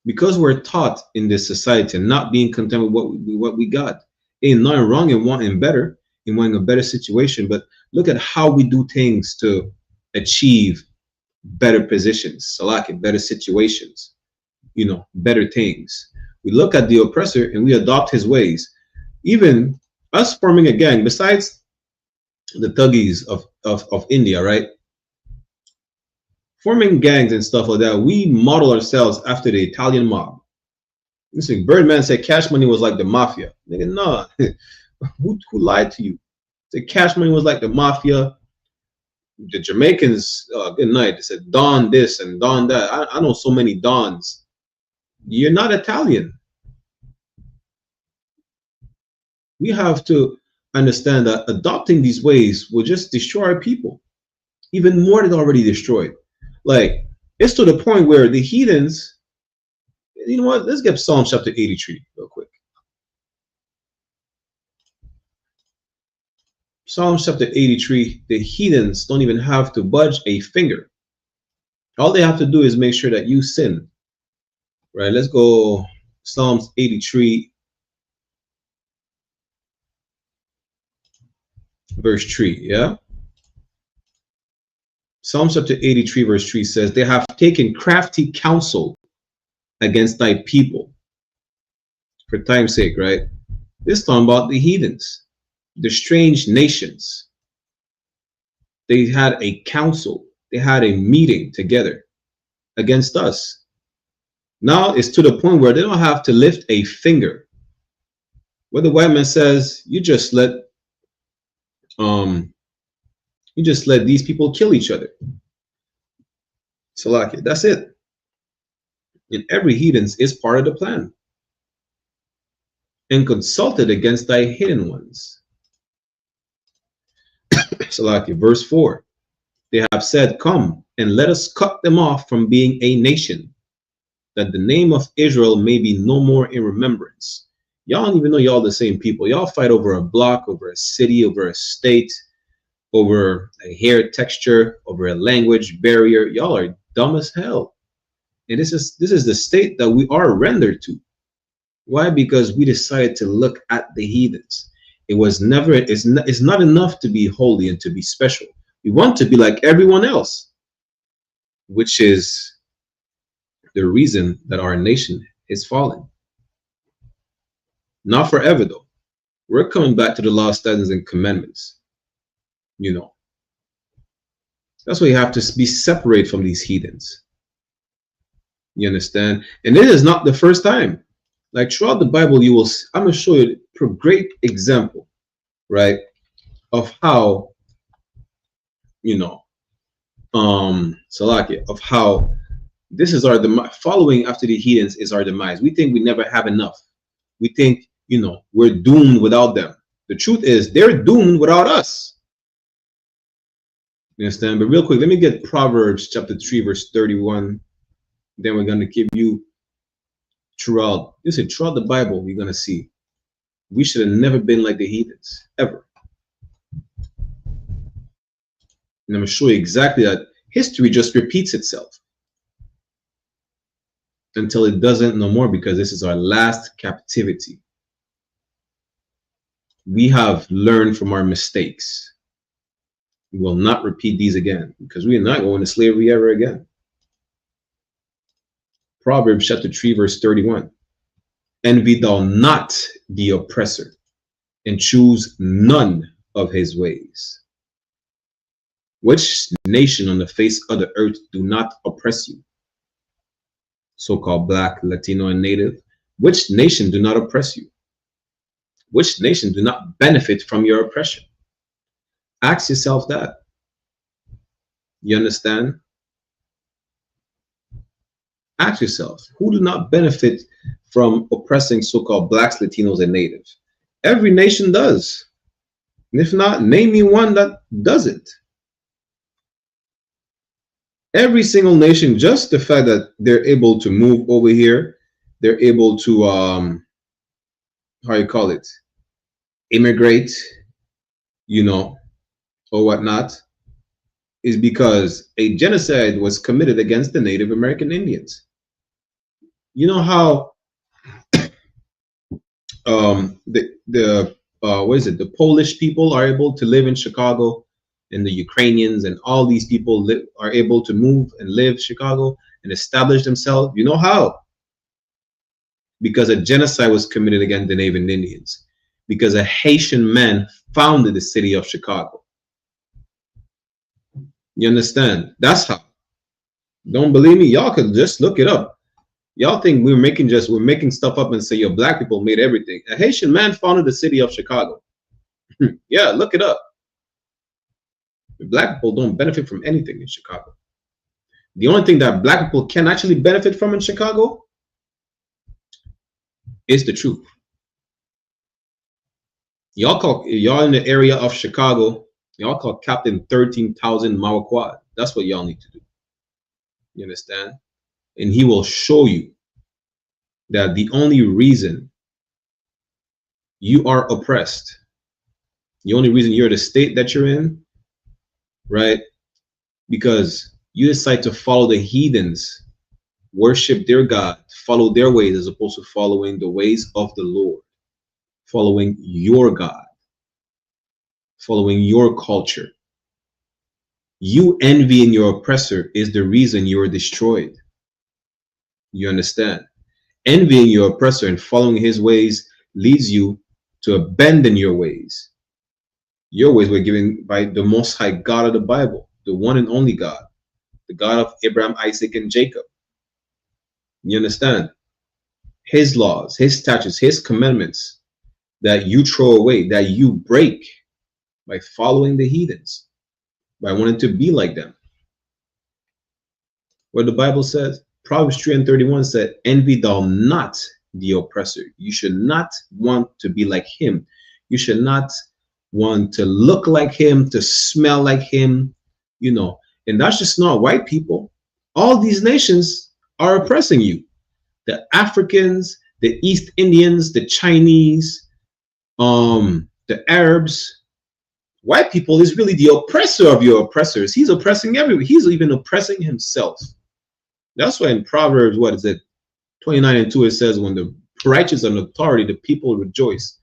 Because we're taught in this society and not being content with what we got. Ain't nothing wrong in wanting better, in wanting a better situation, but look at how we do things to achieve better positions, better situations, better things. We look at the oppressor and we adopt his ways. Even us forming a gang, besides the thuggies of India, right? Forming gangs and stuff like that, we model ourselves after the Italian mob. Listen, Birdman said Cash Money was like the mafia. Nigga, nah. who lied to you? Said Cash Money was like the mafia. The Jamaicans, good night. They said Don this and Don that. I know so many Dons. You're not Italian. We have to understand that adopting these ways will just destroy our people even more than already destroyed. Like, it's to the point where the heathens, you know what, let's get Psalm chapter 83 real quick. Psalm chapter 83, the heathens don't even have to budge a finger. All they have to do is make sure that you sin. Right, let's go Psalms 83 verse 3, yeah? Psalm chapter 83 verse 3 says, they have taken crafty counsel against thy people. for time's sake, right? This is talking about the heathens, the strange nations. They had a council, they had a meeting together against us. Now it's to the point where they don't have to lift a finger. Where the white man says, you just let these people kill each other. So that's it. And every heathen is part of the plan. And consulted against thy hidden ones. Salaki, verse 4. They have said, come and let us cut them off from being a nation, that the name of Israel may be no more in remembrance. Y'all don't even know y'all the same people. Y'all fight over a block, over a city, over a state, over a hair texture, over a language barrier. Y'all are dumb as hell. And this is the state that we are rendered to. Why? Because we decided to look at the heathens. It's not enough to be holy and to be special. We want to be like everyone else, which is the reason that our nation is falling. Not forever though. We're coming back to the law, statutes, and commandments. You know. That's why you have to be separate from these heathens. You understand? And this is not the first time. Like throughout the Bible, I'm going to show you a great example, right, of how, you know, Salakia, of how this is our following after the heathens is our demise. We think we never have enough. We think, you know, we're doomed without them. The truth is they're doomed without us. You understand? But real quick, let me get Proverbs chapter 3, verse 31. Then we're going to give you throughout the Bible, you're going to see we should have never been like the heathens, ever. And I'm going to show you exactly that history just repeats itself until it doesn't no more, because this is our last captivity. We have learned from our mistakes. We will not repeat these again, because we are not going to slavery ever again. Proverbs chapter 3, verse 31. Envy thou not the oppressor, and choose none of his ways. Which nation on the face of the earth do not oppress you? So-called Black, Latino, and Native. Which nation do not oppress you? Which nation do not benefit from your oppression? Ask yourself that. You understand? Ask yourself, who do not benefit from oppressing so-called Blacks, Latinos, and Natives? Every nation does. And if not, name me one that doesn't. Every single nation, just the fact that they're able to move over here, they're able to, how you call it, immigrate, you know, or whatnot, is because a genocide was committed against the Native American Indians. You know how the Polish people are able to live in Chicago, and the Ukrainians and all these people are able to move and live Chicago and establish themselves? You know how? Because a genocide was committed against the Native Indians. Because a Haitian man founded the city of Chicago. You understand? That's how. Don't believe me? Y'all could just look it up. Y'all think we're making stuff up and say your black people made everything. A Haitian man founded the city of Chicago. Yeah, look it up. The black people don't benefit from anything in Chicago. The only thing that black people can actually benefit from in Chicago is the truth. Y'all in the area of Chicago, y'all call Captain 13,000 Mawaquad. That's what y'all need to do. You understand? And he will show you that the only reason you are oppressed, the only reason you're the state that you're in, right? Because you decide to follow the heathens, worship their God, follow their ways as opposed to following the ways of the Lord, following your God, following your culture. You envying your oppressor is the reason you are destroyed. You understand? Envying your oppressor and following his ways leads you to abandon your ways. Your ways were given by the Most High God of the Bible, the one and only God, the God of Abraham, Isaac, and Jacob. You understand? His laws, his statutes, his commandments that you throw away, that you break by following the heathens, by wanting to be like them. What the Bible says, Proverbs 3:31 said, envy thou not the oppressor. You should not want to be like him. You should not want to look like him, to smell like him, you know. And that's just not white people. All these nations are oppressing you. The Africans, the East Indians, the Chinese, the Arabs. White people is really the oppressor of your oppressors. He's oppressing everyone. He's even oppressing himself. That's why in Proverbs, what is it, 29:2, it says, when the righteous are in authority, the people rejoice.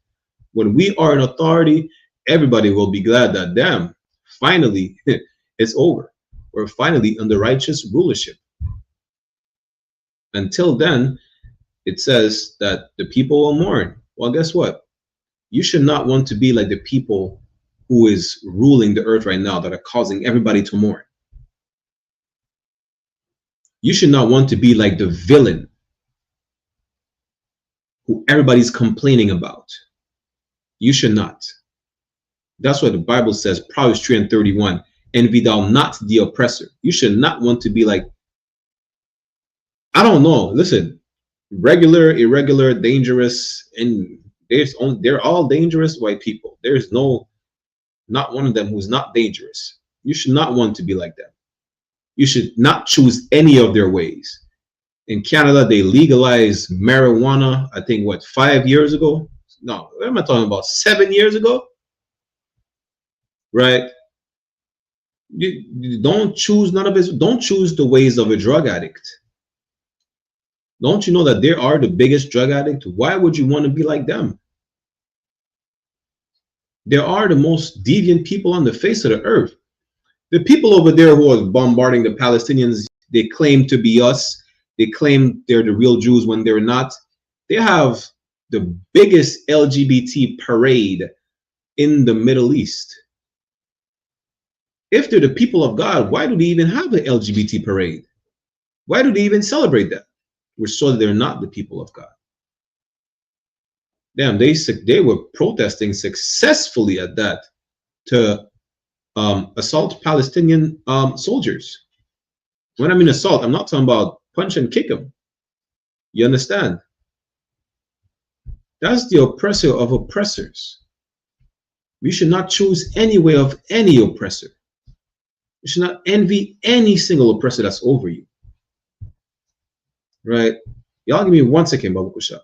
When we are in authority, everybody will be glad that, damn, finally, it's over. We're finally under righteous rulership. Until then, it says that the people will mourn. Well, guess what? You should not want to be like the people who is ruling the earth right now that are causing everybody to mourn. You should not want to be like the villain who everybody's complaining about. You should not. That's what the Bible says, Proverbs 3:31, envy thou not the oppressor. You should not want to be like, I don't know, listen, regular, irregular, dangerous, and they're all dangerous white people. There's not one of them who's not dangerous. You should not want to be like that. You should not choose any of their ways. In Canada, they legalized marijuana, I think, what, 5 years ago? No, what am I talking about? 7 years ago? Right? You don't choose none of it. Don't choose the ways of a drug addict. Don't you know that they are the biggest drug addict? Why would you want to be like them? They are the most deviant people on the face of the earth. The people over there who are bombarding the Palestinians, they claim to be us. They claim they're the real Jews when they're not. They have the biggest LGBT parade in the Middle East. If they're the people of God, why do they even have an LGBT parade? Why do they even celebrate that? We're sure that they're not the people of God. Damn, they were protesting successfully at that to assault Palestinian soldiers. When I mean assault, I'm not talking about punch and kick them. You understand? That's the oppressor of oppressors. We should not choose any way of any oppressor. We should not envy any single oppressor that's over you. Right? Y'all give me 1 second, Babu Kusha.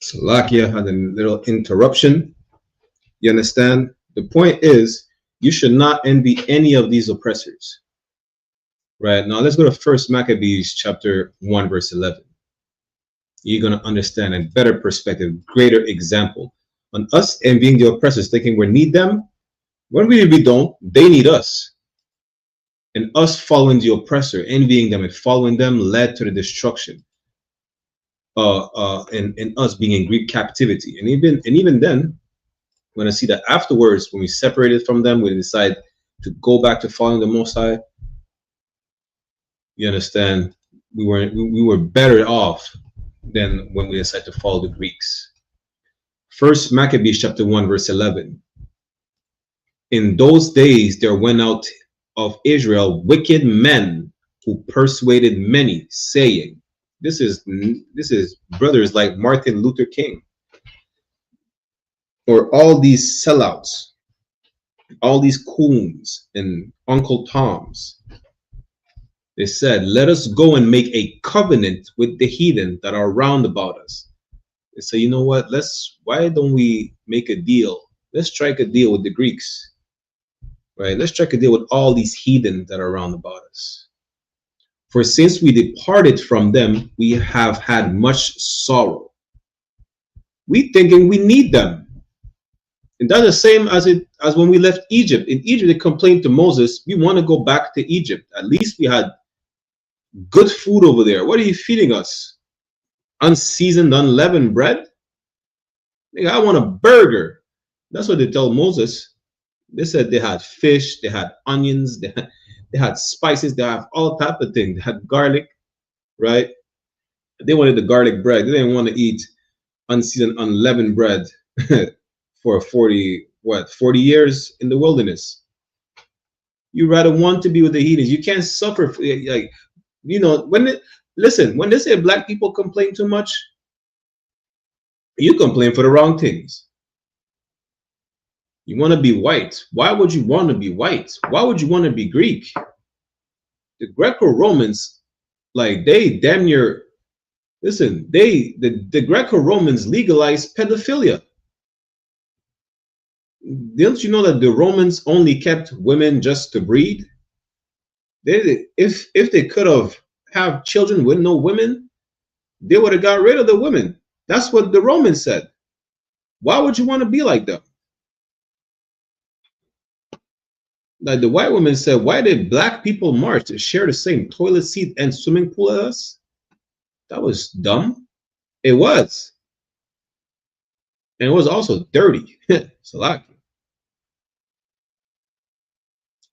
Salakia had a little interruption. You understand? The point is, you should not envy any of these oppressors. Right? Now let's go to 1 Maccabees chapter 1, verse 11. You're going to understand a better perspective, greater example. On us envying the oppressors, thinking we need them, when we don't, they need us. And us following the oppressor, envying them and following them led to the destruction. And us being in Greek captivity. And even then, when I see that afterwards, when we separated from them, we decide to go back to following the Most High. You understand? We were better off than when we decided to follow the Greeks. 1 Maccabees chapter 1, verse 11. In those days there went out of Israel wicked men who persuaded many, saying, this is brothers like Martin Luther King, or all these sellouts, all these coons and Uncle Toms. They said, let us go and make a covenant with the heathen that are round about us. They say, you know what, why don't we make a deal? Let's strike a deal with the Greeks, right? Let's strike a deal with all these heathen that are round about us. For since we departed from them, we have had much sorrow. We thinking we need them. And that's the same as when we left Egypt. In Egypt, they complained to Moses, we want to go back to Egypt. At least we had good food over there. What are you feeding us? Unseasoned, unleavened bread? I want a burger. That's what they told Moses. They said they had fish, they had onions, they had spices, they have all type of things. They had garlic, right? They wanted the garlic bread. They didn't want to eat unseasoned, unleavened bread for 40 years in the wilderness. You rather want to be with the heathens. You can't suffer, like, you know, when they say black people complain too much, you complain for the wrong things. You want to be white. Why would you want to be white? Why would you want to be Greek? The Greco-Romans, like, they damn near, listen, the Greco-Romans legalized pedophilia. Didn't you know that the Romans only kept women just to breed? If they could have children with no women, they would have got rid of the women. That's what the Romans said. Why would you want to be like them? Like the white women said, why did black people march to share the same toilet seat and swimming pool as us? That was dumb. It was. And it was also dirty. Salaki.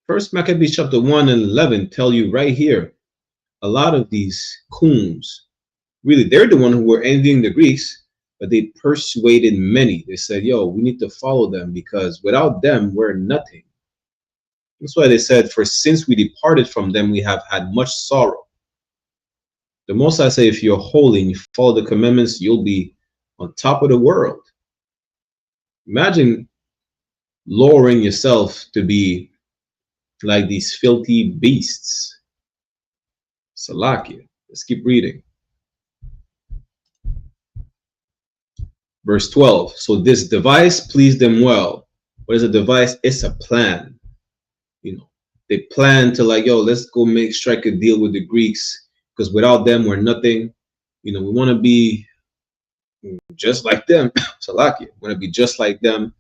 First Maccabees chapter 1 and 11 tell you right here, a lot of these coons, really, they're the one who were envying the Greeks, but they persuaded many. They said, yo, we need to follow them because without them, we're nothing. That's why they said, for since we departed from them, we have had much sorrow. The Most High say, if you're holy and you follow the commandments, you'll be on top of the world. Imagine lowering yourself to be like these filthy beasts. Salakia. Let's keep reading. Verse 12. So this device pleased them well. What is a device? It's a plan. You know, they plan to, like, yo, let's go strike a deal with the Greeks because without them we're nothing. You know, we want to be just like them. Salakia. We want to be just like them.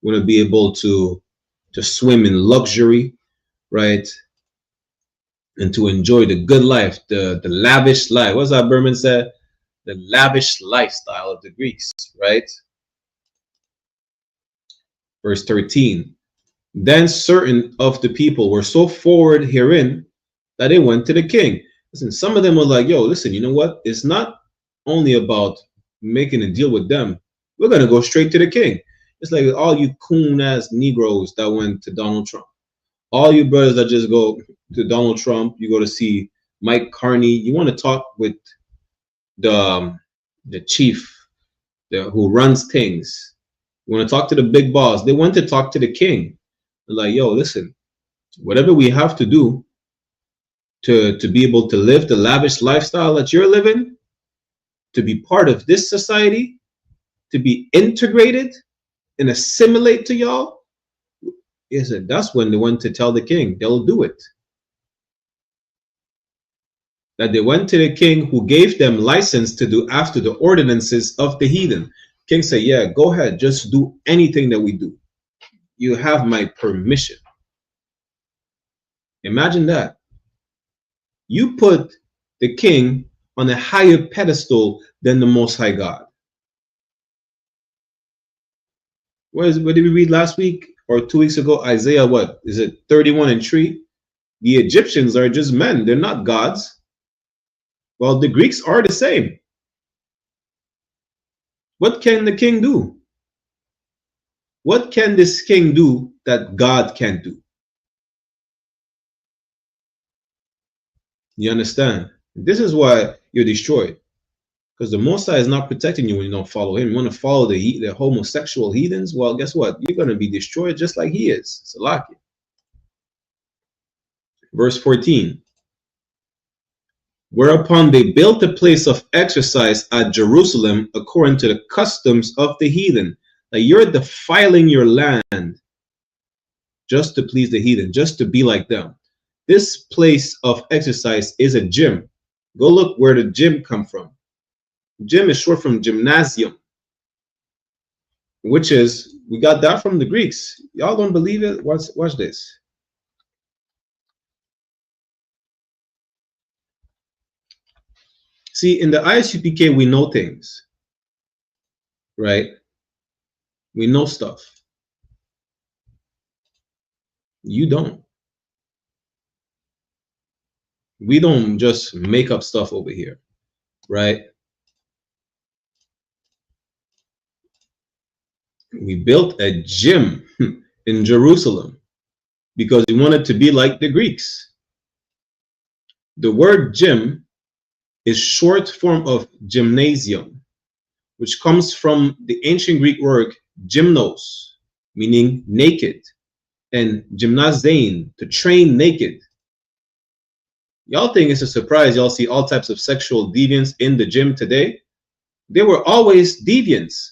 We want to be able to swim in luxury, right? And to enjoy the good life, the lavish life. What's that Berman said? The lavish lifestyle of the Greeks, right? Verse 13. Then certain of the people were so forward herein that they went to the king. Listen, some of them were like, yo, listen, you know what? It's not only about making a deal with them. We're going to go straight to the king. It's like all you coon-ass Negroes that went to Donald Trump. All you brothers that just go to Donald Trump, you go to see Mike Carney. You want to talk with the chief who runs things. You want to talk to the big boss. They went to talk to the king. They're like, yo, listen, whatever we have to do to be able to live the lavish lifestyle that you're living, to be part of this society, to be integrated and assimilate to y'all, that's when they went to tell the king they'll do it. That they went to the king who gave them license to do after the ordinances of the heathen. King said, yeah, go ahead, just do anything that we do. You have my permission. Imagine that. You put the king on a higher pedestal than the Most High God. What did we read last week or 2 weeks ago? Isaiah, what is it, 31 and 3? The Egyptians are just men. They're not gods. Well, the Greeks are the same. What can the king do? What can this king do that God can't do? You understand? This is why you're destroyed. Because the Most High is not protecting you when you don't follow him. You want to follow the homosexual heathens? Well, guess what? You're going to be destroyed just like he is. Salaki. Verse 14. Whereupon they built a place of exercise at Jerusalem according to the customs of the heathen. Like you're defiling your land just to please the heathen, just to be like them. This place of exercise is a gym. Go look where the gym come from. Gym is short from gymnasium, which is, we got that from the Greeks. Y'all don't believe it? Watch this. See, in the I.S.U.P.K, we know things, right? We know stuff. You don't. We don't just make up stuff over here, right? We built a gym in Jerusalem because we wanted to be like the Greeks. The word gym is short form of gymnasium, which comes from the ancient Greek word gymnos, meaning naked, and gymnazein, to train naked. Y'all think it's a surprise y'all see all types of sexual deviants in the gym today? They were always deviants.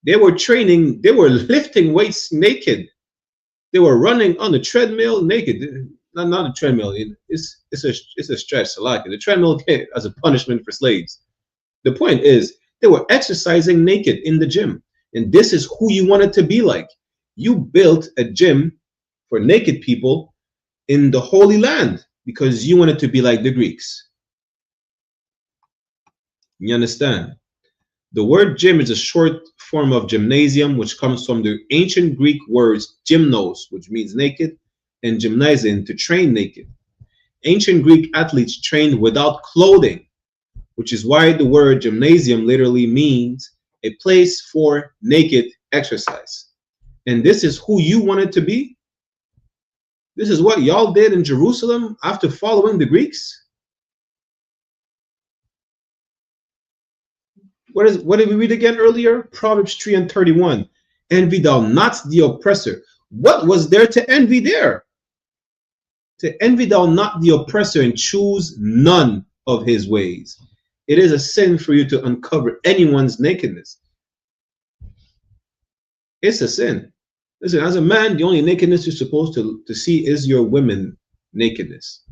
They were training, they were lifting weights naked. They were running on the treadmill naked. Not a treadmill, it's a stretch, Salaki. The treadmill as a punishment for slaves. The point is, they were exercising naked in the gym. And this is who you wanted to be like. You built a gym for naked people in the Holy Land because you wanted to be like the Greeks. You understand? The word gym is a short form of gymnasium, which comes from the ancient Greek words gymnos, which means naked, and gymnazein, to train naked. Ancient Greek athletes trained without clothing, which is why the word gymnasium literally means a place for naked exercise. And this is who you wanted to be? This is what y'all did in Jerusalem after following the Greeks? What did we read again earlier? Proverbs 3:31. Envy thou not the oppressor. What was there to envy there? To envy thou not the oppressor and choose none of his ways. It is a sin for you to uncover anyone's nakedness. It's a sin. Listen, as a man, the only nakedness you're supposed to see is your women nakedness.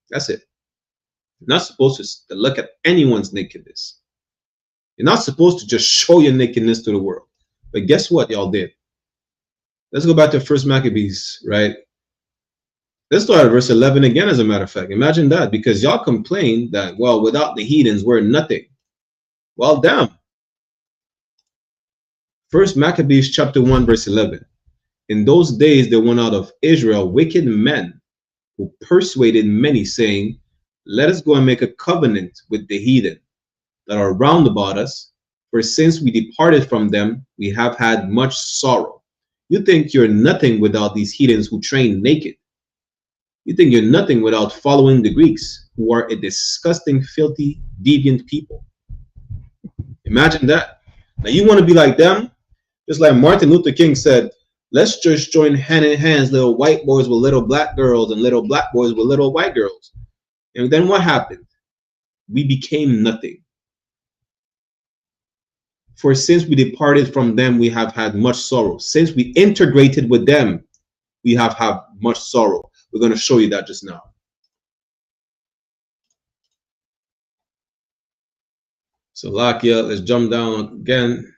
That's it. You're not supposed to look at anyone's nakedness. You're not supposed to just show your nakedness to the world. But guess what y'all did? Let's go back to 1 Maccabees, right? Let's start at verse 11 again, as a matter of fact. Imagine that, because y'all complain that, well, without the heathens, we're nothing. Well, damn. 1 Maccabees chapter 1, verse 11. In those days there went out of Israel wicked men who persuaded many, saying, let us go and make a covenant with the heathen that are round about us, for since we departed from them, we have had much sorrow. You think you're nothing without these heathens who train naked. You think you're nothing without following the Greeks, who are a disgusting, filthy, deviant people. Imagine that. Now you want to be like them? Just like Martin Luther King said, let's just join hand in hands, little white boys with little black girls and little black boys with little white girls. And then what happened? We became nothing. For since we departed from them, we have had much sorrow. Since we integrated with them, we have had much sorrow. We're going to show you that just now. So Lakia, let's jump down again.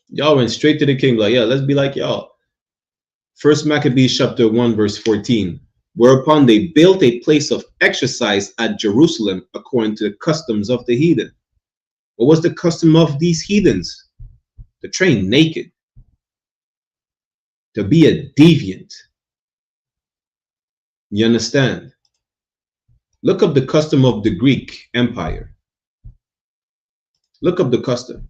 Y'all went straight to the king, like, yeah, let's be like y'all. 1 Maccabees chapter 1, verse 14. Whereupon they built a place of exercise at Jerusalem according to the customs of the heathen. What was the custom of these heathens? To train naked. To be a deviant. You understand? Look up the custom of the Greek Empire. Look up the custom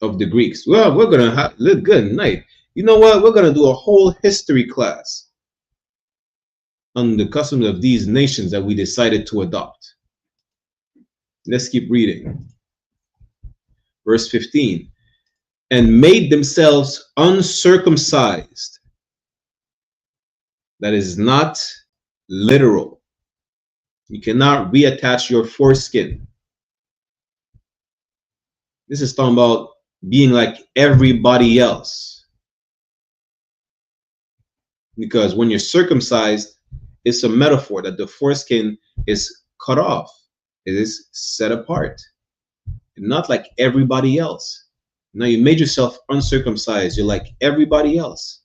of the Greeks. Well, we're going to have good night. You know what? We're going to do a whole history class on the customs of these nations that we decided to adopt. Let's keep reading. Verse 15. And made themselves uncircumcised. That is not literal. You cannot reattach your foreskin. This is talking about being like everybody else. Because when you're circumcised, it's a metaphor that the foreskin is cut off. It is set apart. Not like everybody else. Now you made yourself uncircumcised. You're like everybody else.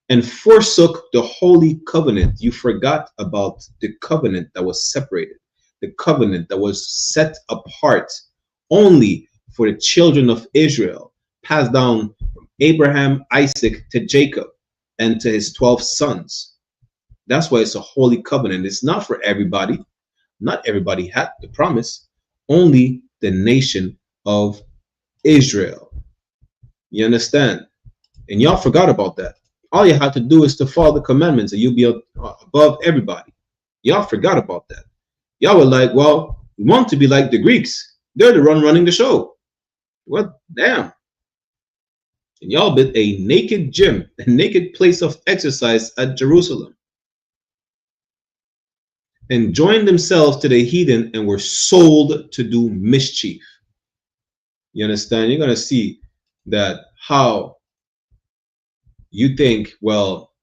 And forsook the holy covenant. You forgot about the covenant that was separated. The covenant that was set apart only for the children of Israel, passed down from Abraham, Isaac to Jacob and to his 12 sons. That's why it's a holy covenant. It's not for everybody. Not everybody had the promise. Only the nation of Israel. You understand? And y'all forgot about that. All you have to do is to follow the commandments and you'll be above everybody. Y'all forgot about that. Y'all were like, well, we want to be like the Greeks. They're the one running the show. What? Damn. And y'all built a naked gym, a naked place of exercise at Jerusalem. And joined themselves to the heathen and were sold to do mischief. You understand? You're going to see that how you think, well,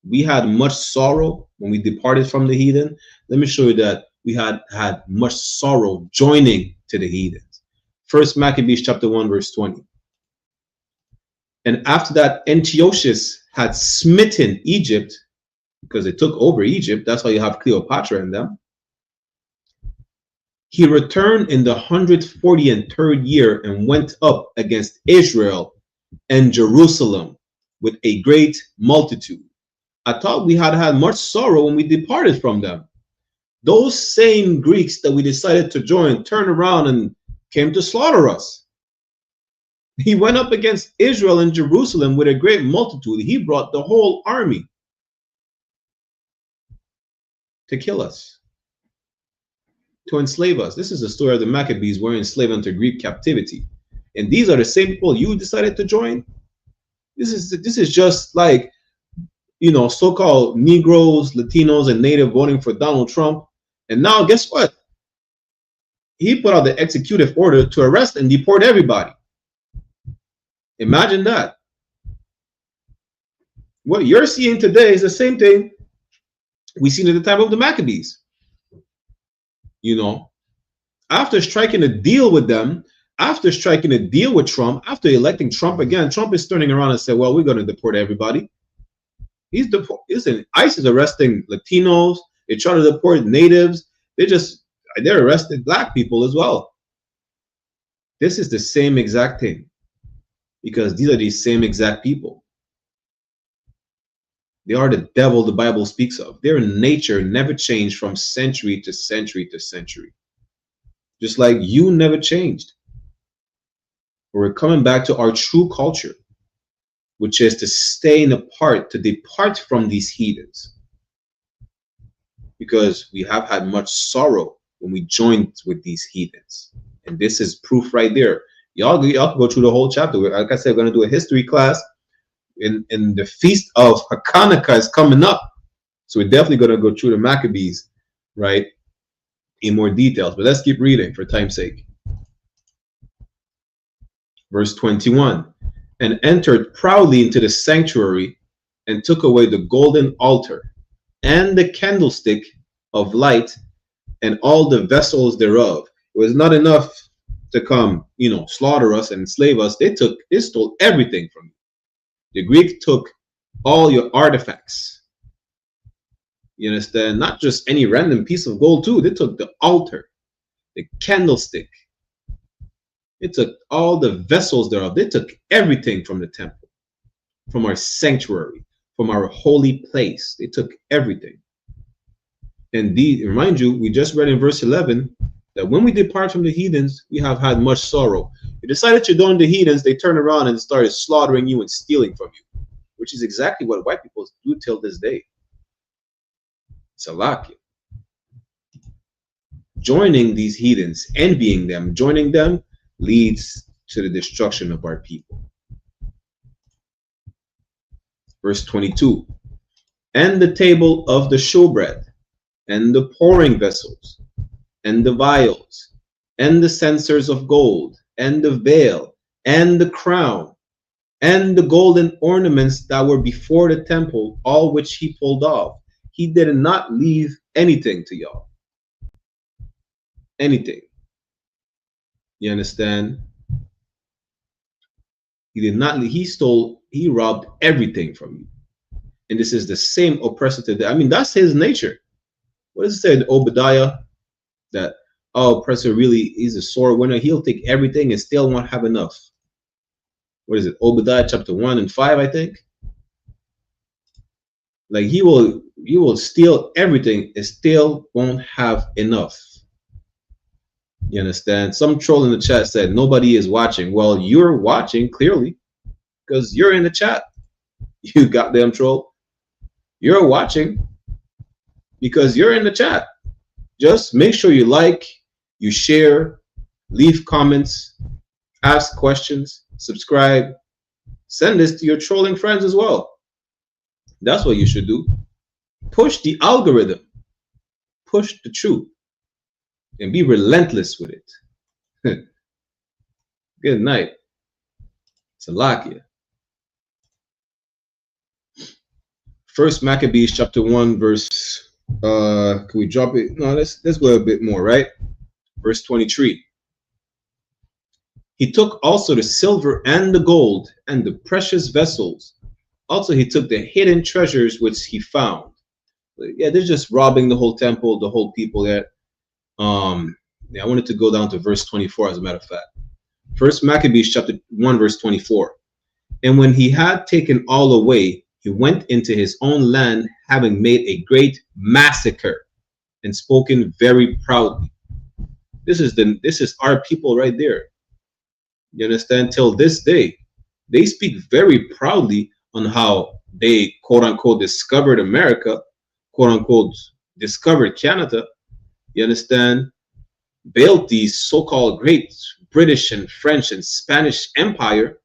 we had much sorrow when we departed from the heathen. Let me show you that we had much sorrow joining to the heathens. First Maccabees chapter 1 verse 20. And after that, Antiochus had smitten Egypt, because they took over Egypt. That's why you have Cleopatra in them. He returned in the 143rd year and went up against Israel and Jerusalem with a great multitude. I thought we had much sorrow when we departed from them. Those same Greeks that we decided to join turned around and came to slaughter us. He went up against Israel and Jerusalem with a great multitude. He brought the whole army to kill us, to enslave us. This is the story of the Maccabees were enslaved into Greek captivity. And these are the same people you decided to join. This is just like, you know, so-called Negroes, Latinos, and Native voting for Donald Trump. And now guess what? He put out the executive order to arrest and deport everybody. Imagine that. What you're seeing today is the same thing we seen at the time of the Maccabees. You know, after striking a deal with them, after striking a deal with Trump, after electing Trump again, Trump is turning around and saying, well, we're going to deport everybody. ICE is arresting Latinos. They try to deport natives. They're arresting black people as well. This is the same exact thing, because these are the same exact people. They are the devil the Bible speaks of. Their nature never changed from century to century to century. Just like you never changed. We're coming back to our true culture, which is to stay apart, to depart from these heathens. Because we have had much sorrow when we joined with these heathens. And this is proof right there. Y'all can go through the whole chapter. Like I said, we're going to do a history class. In the feast of Hanukkah is coming up, so we're definitely going to go through the Maccabees, right, in more details. But let's keep reading for time's sake. Verse 21. And entered proudly into the sanctuary and took away the golden altar and the candlestick of light and all the vessels thereof. It was not enough to come, you know, slaughter us and enslave us. They stole everything from you. The Greek took all your artifacts. You understand? Not just any random piece of gold too. They took the altar, the candlestick. They took all the vessels thereof. They took everything from the temple, from our sanctuary, from our holy place. They took everything. And remind you, we just read in verse 11 that when we depart from the heathens, we have had much sorrow. You decided to join the heathens, they turned around and started slaughtering you and stealing from you, which is exactly what white people do till this day. Salakia. Joining these heathens, envying them, joining them, leads to the destruction of our people. Verse 22. And the table of the showbread, and the pouring vessels, and the vials, and the censers of gold, and the veil, and the crown, and the golden ornaments that were before the temple, all which he pulled off. He did not leave anything to y'all. Anything. You understand? He did not, he stole, he robbed everything from you. And this is the same oppressor today. I mean, that's his nature. What does it say in Obadiah? That, oh, oppressor really is a sword winner. He'll take everything and still won't have enough. What is it? Obadiah chapter 1 and 5, I think. Like he will steal everything and still won't have enough. You understand? Some troll in the chat said nobody is watching. Well, you're watching clearly because you're in the chat. You goddamn troll. You're watching because you're in the chat. Just make sure you like, you share, leave comments, ask questions, subscribe, send this to your trolling friends as well. That's what you should do. Push the algorithm. Push the truth. And be relentless with it. Good night. Salakia. First Maccabees chapter 1 verse can we drop it? No, let's go a bit more, right? Verse 23. He took also the silver and the gold and the precious vessels. Also he took the hidden treasures which he found. Yeah, they're just robbing the whole temple, the whole people there. Yeah, I wanted to go down to verse 24 as a matter of fact. First Maccabees chapter 1 verse 24. And when he had taken all away, he went into his own land, having made a great massacre and spoken very proudly. This is our people right there. You understand? Till this day, they speak very proudly on how they quote unquote discovered America, quote unquote discovered Canada. You understand? Built these so-called great British and French and Spanish empire.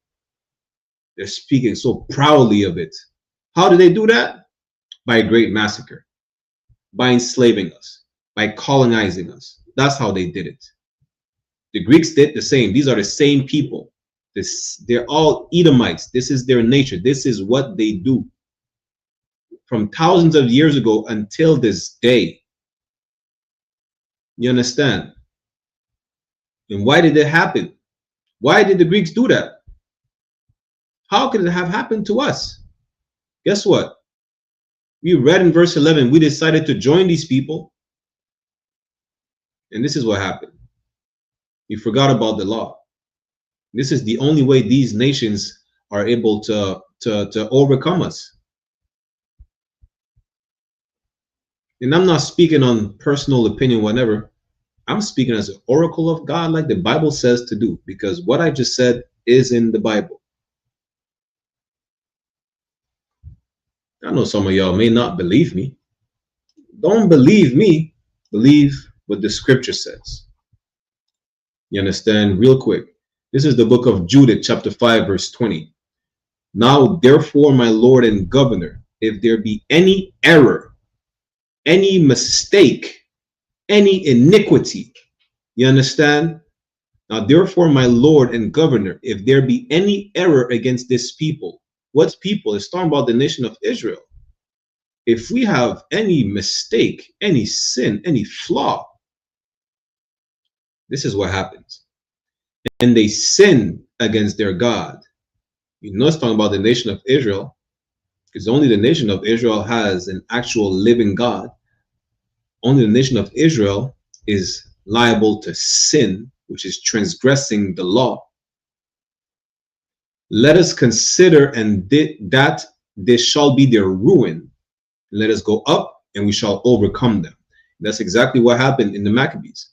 They're speaking so proudly of it. How do they do that? By a great massacre, by enslaving us, by colonizing us. That's how they did it. The Greeks did the same. These are the same people. They're all Edomites. This is their nature. This is what they do. From thousands of years ago until this day. You understand? And why did it happen? Why did the Greeks do that? How could it have happened to us? Guess what? We read in verse 11, we decided to join these people. And this is what happened. We forgot about the law. This is the only way these nations are able to overcome us. And I'm not speaking on personal opinion, whatever. I'm speaking as an oracle of God, like the Bible says to do, because what I just said is in the Bible. I know some of y'all may not believe me. Don't believe me. Believe what the scripture says. You understand? Real quick. This is the book of Judith, chapter 5, verse 20. Now, therefore, my Lord and Governor, if there be any error, any mistake, any iniquity, you understand? Now, therefore, my Lord and Governor, if there be any error against this people, what people? It's talking about the nation of Israel. If we have any mistake, any sin, any flaw, this is what happens. And they sin against their God. You know, it's talking about the nation of Israel, because only the nation of Israel has an actual living God. Only the nation of Israel is liable to sin, which is transgressing the law. Let us consider, and that this shall be their ruin. Let us go up, and we shall overcome them. That's exactly what happened in the Maccabees.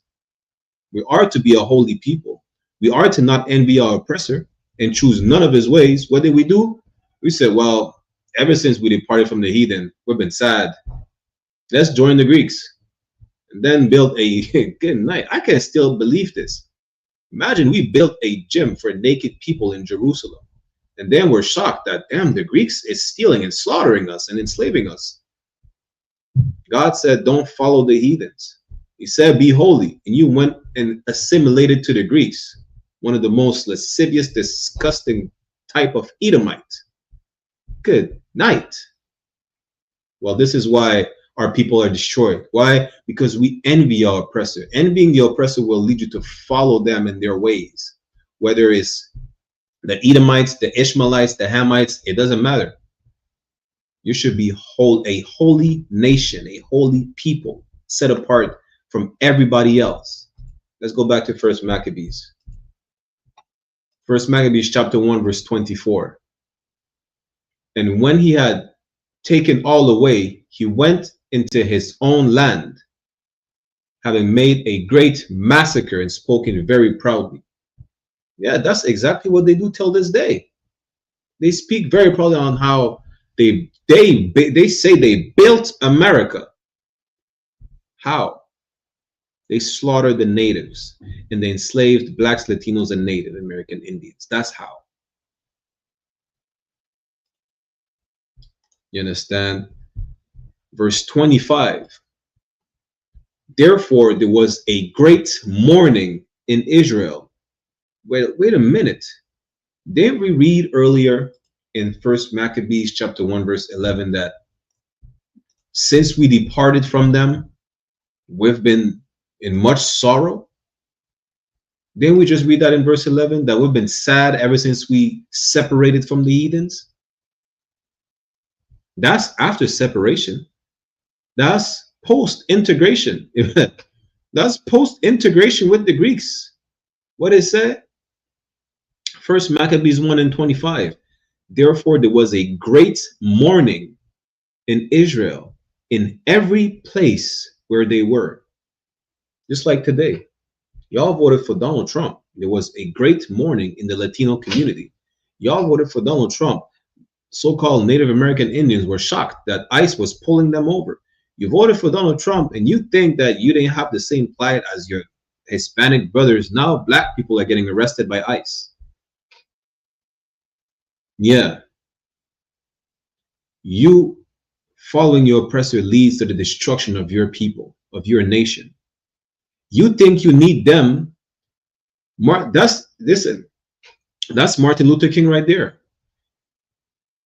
We are to be a holy people. We are to not envy our oppressor and choose none of his ways. What did we do? We said, well, ever since we departed from the heathen, we've been sad. Let's join the Greeks. And then build a good night. I can still believe this. Imagine we built a gym for naked people in Jerusalem. And then we're shocked that, damn, the Greeks is stealing and slaughtering us and enslaving us. God said, don't follow the heathens. He said, be holy. And you went and assimilated to the Greeks, one of the most lascivious, disgusting type of Edomite. Good night. Well, this is why our people are destroyed. Why? Because we envy our oppressor. Envying the oppressor will lead you to follow them in their ways. Whether it's the Edomites, the Ishmaelites, the Hamites, it doesn't matter. You should be a holy nation, a holy people, set apart from everybody else. Let's go back to 1 Maccabees. 1 Maccabees chapter 1, verse 24. And when he had taken all away, he went into his own land, having made a great massacre and spoken very proudly. Yeah, that's exactly what they do till this day. They speak very proudly on how they say they built America. How? They slaughtered the natives and they enslaved blacks, Latinos, and Native American Indians. That's how. You understand? Verse 25. Therefore, there was a great mourning in Israel. Wait a minute. Didn't we read earlier in 1 Maccabees chapter 1, verse 11, that since we departed from them, we've been in much sorrow? Didn't we just read that in verse 11, that we've been sad ever since we separated from the heathens? That's after separation. That's post-integration. That's post-integration with the Greeks. What it said? 1 Maccabees 1 and 25. Therefore, there was a great mourning in Israel in every place where they were. Just like today. Y'all voted for Donald Trump. There was a great mourning in the Latino community. Y'all voted for Donald Trump. So-called Native American Indians were shocked that ICE was pulling them over. You voted for Donald Trump and you think that you didn't have the same plight as your Hispanic brothers. Now black people are getting arrested by ICE. Yeah. You following your oppressor leads to the destruction of your people, of your nation. You think you need them. That's Martin Luther King right there.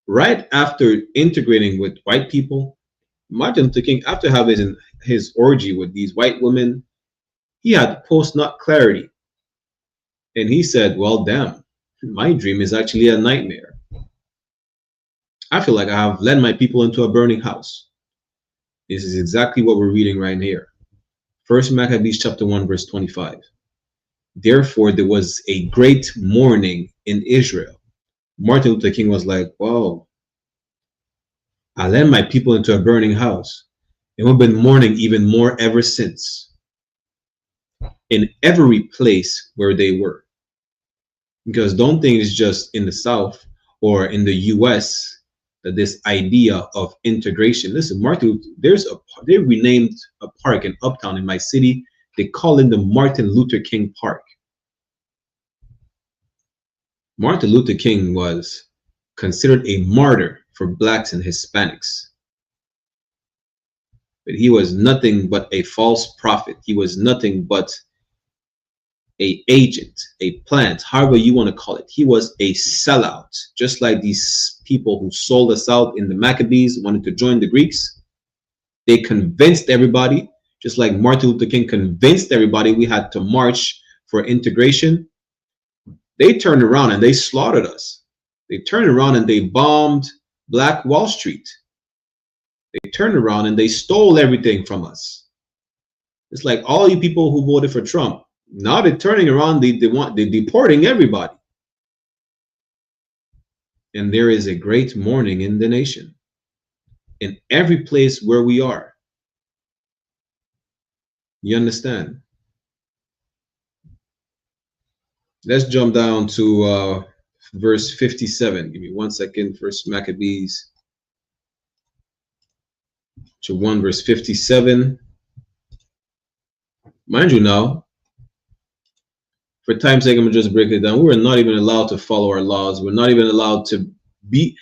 Right after integrating with white people, Martin Luther King, after having his orgy with these white women, he had post-nut clarity. And he said, well, damn, my dream is actually a nightmare. I feel like I have led my people into a burning house. This is exactly what we're reading right here. 1 Maccabees chapter 1, verse 25. Therefore, there was a great mourning in Israel. Martin Luther King was like, whoa, I led my people into a burning house. And we've been mourning even more ever since. In every place where they were. Because don't think it's just in the South or in the US that this idea of integration. Listen, Martin, they renamed a park in Uptown in my city. They call it the Martin Luther King Park. Martin Luther King was considered a martyr for blacks and Hispanics. But he was nothing but a false prophet. He was nothing but an agent, a plant, however you want to call it. He was a sellout, just like these people who sold us out in the Maccabees, wanted to join the Greeks. They convinced everybody, just like Martin Luther King convinced everybody we had to march for integration. They turned around and they slaughtered us. They turned around and they bombed Black Wall Street. They turned around and they stole everything from us. It's like all you people who voted for Trump, now they're turning around, they're deporting everybody. And there is a great mourning in the nation, in every place where we are. You understand? Let's jump down to verse 57. Give me 1 second. First Maccabees to 1 verse 57. Mind you now, for time's sake, I'm gonna just break it down. We're not even allowed to follow our laws. We're not even allowed to be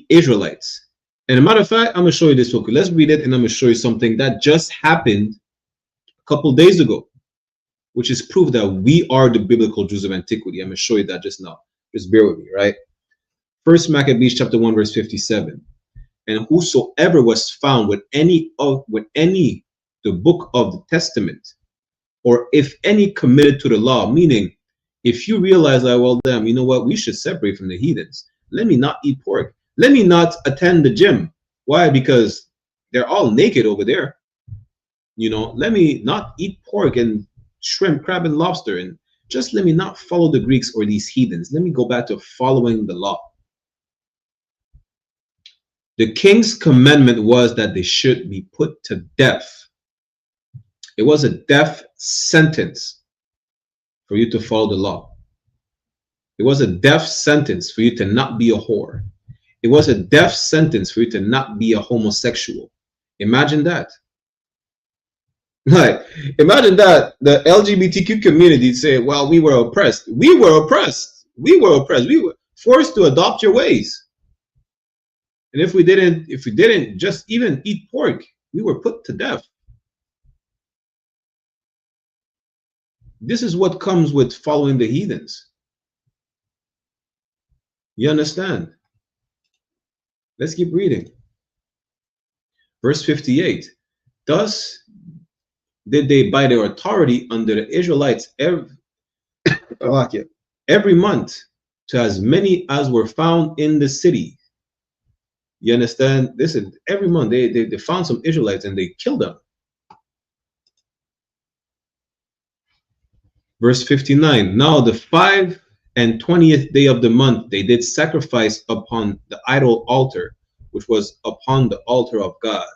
Israelites. And a matter of fact, I'm gonna show you this book. Let's read it, and I'm gonna show you something that just happened a couple days ago, which is proof that we are the biblical Jews of antiquity. I'm gonna show you that just now. Just bear with me, right? First Maccabees chapter 1, verse 57. And whosoever was found with any the book of the Testament, or if any committed to the law, meaning if you realize that, well, damn, you know what, we should separate from the heathens. Let me not eat pork. Let me not attend the gym. Why? Because they're all naked over there. You know, let me not eat pork and shrimp, crab, and lobster, and just let me not follow the Greeks or these heathens. Let me go back to following the law. The king's commandment was that they should be put to death. It was a death sentence for you to follow the law. It was a death sentence for you to not be a whore. It was a death sentence for you to not be a homosexual. Imagine that. Like, imagine that the LGBTQ community say, well, we were oppressed. We were oppressed. We were oppressed. We were forced to adopt your ways. And if we didn't just even eat pork, we were put to death. This is what comes with following the heathens. You understand? Let's keep reading. Verse 58. Thus did they by their authority under the Israelites every month to as many as were found in the city. You understand? Listen, every month they found some Israelites and they killed them. Verse 59. Now the 25th day of the month they did sacrifice upon the idol altar, which was upon the altar of God.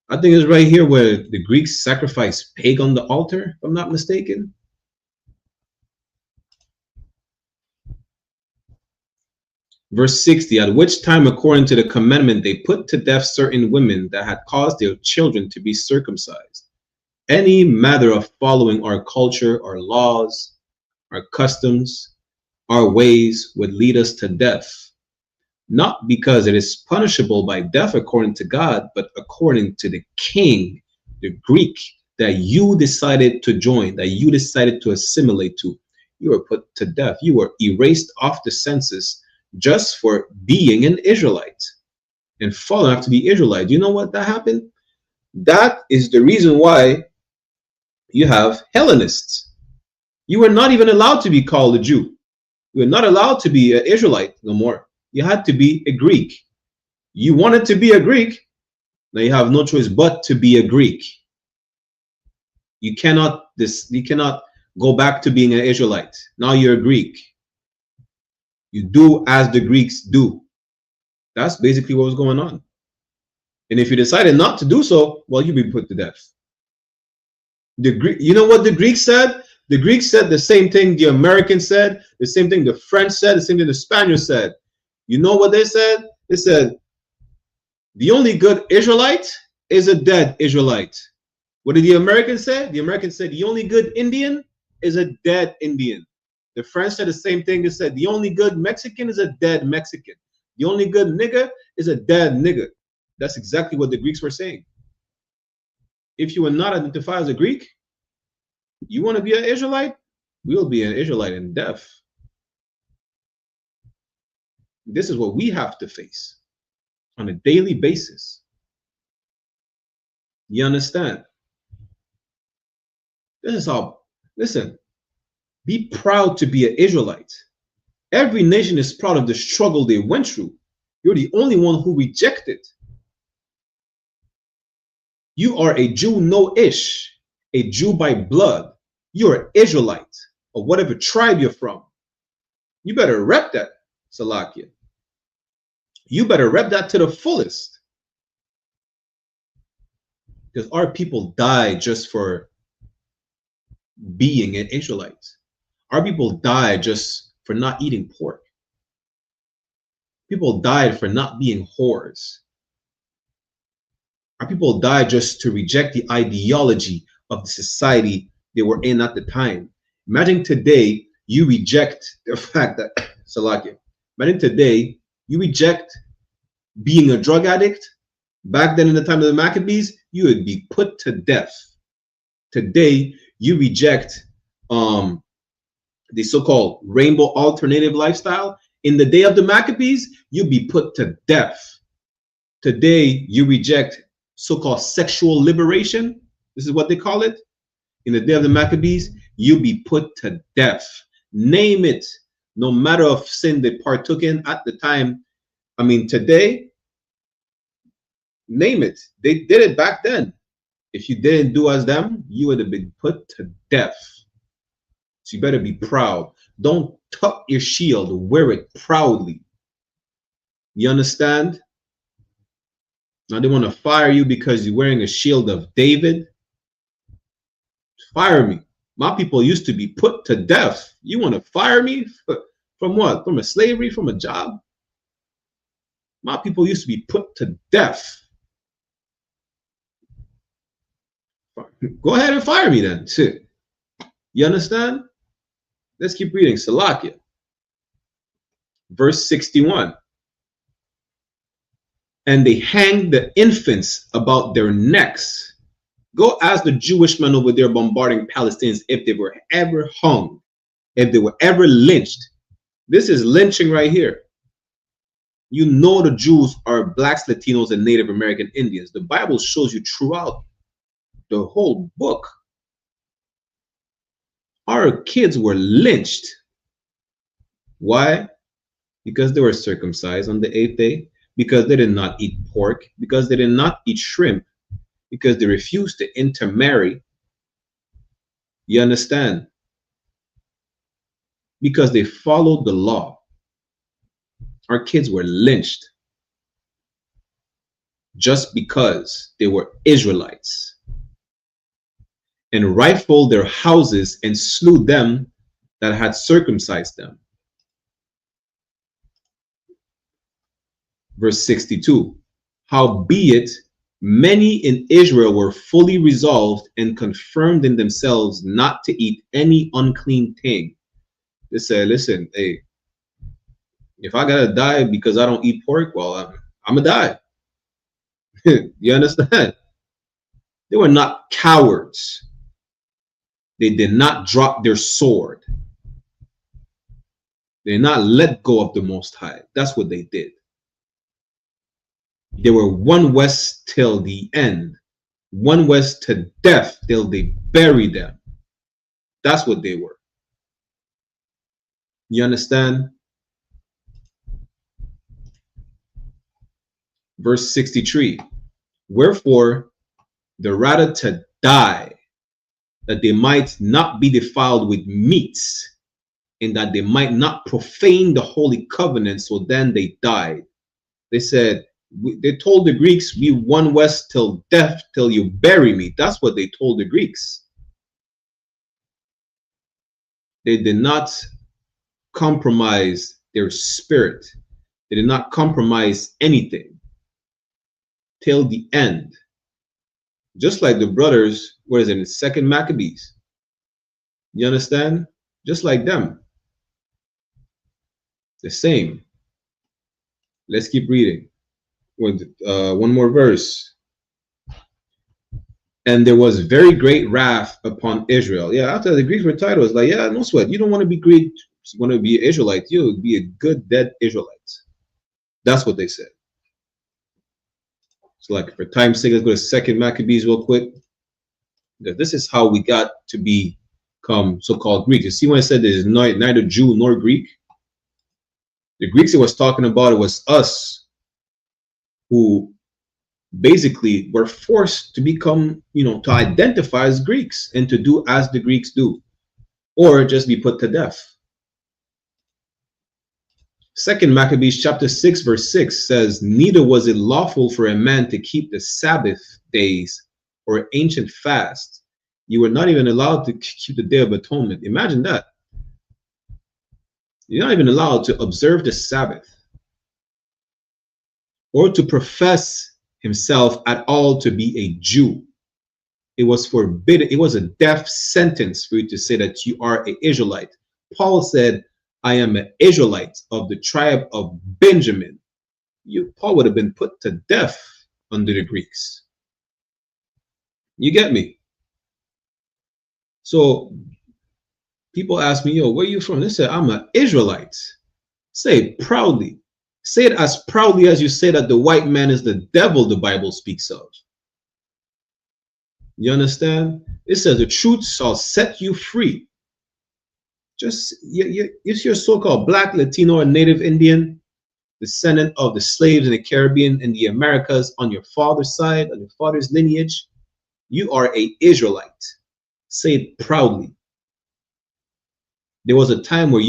I think it's right here where the Greeks sacrificed pig on the altar, if I'm not mistaken. Verse 60, at which time, according to the commandment, they put to death certain women that had caused their children to be circumcised. Any matter of following our culture, our laws, our customs, our ways would lead us to death. Not because it is punishable by death according to God, but according to the king, the Greek, that you decided to join, that you decided to assimilate to. You were put to death. You were erased off the census just for being an Israelite and following after the Israelite. You know what that happened? That is the reason why you have Hellenists. You were not even allowed to be called a Jew. You were not allowed to be an Israelite no more. You had to be a Greek. You wanted to be a Greek, now you have no choice but to be a Greek. You cannot go back to being an Israelite. Now you're a Greek. You do as the Greeks do. That's basically what was going on. And if you decided not to do so, well, you'll be put to death. You know what the Greeks said? The Greeks said the same thing the Americans said, the same thing the French said, the same thing the Spaniards said. You know what they said? They said, the only good Israelite is a dead Israelite. What did the Americans say? The Americans said, the only good Indian is a dead Indian. The French said the same thing. They said, the only good Mexican is a dead Mexican. The only good nigger is a dead nigger. That's exactly what the Greeks were saying. If you will not identify as a Greek, you want to be an Israelite? We will be an Israelite in death. This is what we have to face on a daily basis. You understand? This is how, listen, be proud to be an Israelite. Every nation is proud of the struggle they went through. You're the only one who rejected. You are a Jew, no ish, a Jew by blood. You're an Israelite of whatever tribe you're from. You better rep that, Salakia. You better rep that to the fullest. Because our people die just for being an Israelite. Our people die just for not eating pork. People died for not being whores. Our people died just to reject the ideology of the society they were in at the time. Imagine today you reject the fact that, Salakia, imagine today you reject being a drug addict. Back then in the time of the Maccabees, you would be put to death. Today, you reject the so-called rainbow alternative lifestyle. In the day of the Maccabees, you'd be put to death. Today, you reject so-called sexual liberation. This is what they call it. In the day of the Maccabees, you'll be put to death. Name it, no matter of sin they partook in at the time. I mean, today, name it. They did it back then. If you didn't do as them, you would have been put to death. So you better be proud. Don't tuck your shield. Wear it proudly. You understand? Now they want to fire you because you're wearing a shield of David. Fire me. My people used to be put to death. You want to fire me? From what? From a slavery? From a job? My people used to be put to death. Go ahead and fire me then. Shit. You understand? Let's keep reading. Salakia. Verse 61. And they hanged the infants about their necks. Go ask the Jewish men over there bombarding Palestinians if they were ever hung, if they were ever lynched. This is lynching right here. You know the Jews are blacks, Latinos, and Native American Indians. The Bible shows you throughout the whole book. Our kids were lynched. Why? Because they were circumcised on the 8th day, because they did not eat pork, because they did not eat shrimp, because they refused to intermarry. You understand? Because they followed the law. Our kids were lynched just because they were Israelites, and rifled their houses and slew them that had circumcised them. Verse 62, howbeit many in Israel were fully resolved and confirmed in themselves not to eat any unclean thing. They said, listen, hey, if I gotta die because I don't eat pork, well, I'm gonna die. You understand? They were not cowards. They did not drop their sword. They did not let go of the Most High. That's what they did. They were one west till the end. One west to death till they buried them. That's what they were. You understand? Verse 63. Wherefore, the rather to die, that they might not be defiled with meats, and that they might not profane the holy covenant. So then they died. They said, they told the Greeks, we one west till death, till you bury me. That's what they told the Greeks. They did not compromise their spirit. They did not compromise anything till the end. Just like the brothers, what is it, in 2nd Maccabees? You understand? Just like them. The same. Let's keep reading. One more verse. And there was very great wrath upon Israel. Yeah, after the Greeks were tied, it was like, yeah, no sweat. You don't want to be Greek, you want to be Israelite. You'll be a good dead Israelite. That's what they said. So like for time's sake, let's go to 2nd Maccabees real quick. This is how we got to become so-called Greeks. You see when I said there's neither Jew nor Greek? The Greeks it was talking about, it was us who basically were forced to become, to identify as Greeks and to do as the Greeks do, or just be put to death. 2nd Maccabees chapter 6 verse 6 says, neither was it lawful for a man to keep the Sabbath days or ancient fast. You were not even allowed to keep the Day of Atonement. Imagine that. You're not even allowed to observe the Sabbath. or to profess himself at all to be a Jew. It was forbidden. It was a death sentence for you to say that you are an Israelite. Paul said, I am an Israelite of the tribe of Benjamin. Paul would have been put to death under the Greeks. You get me? So people ask me, yo, where are you from? They say, I'm an Israelite. Say it proudly. Say it as proudly as you say that the white man is the devil the Bible speaks of. You understand? It says the truth shall set you free. Just, if you're so-called black, Latino, or Native Indian, descendant of the slaves in the Caribbean and the Americas on your father's side, on your father's lineage, you are an Israelite. Say it proudly. There was a time where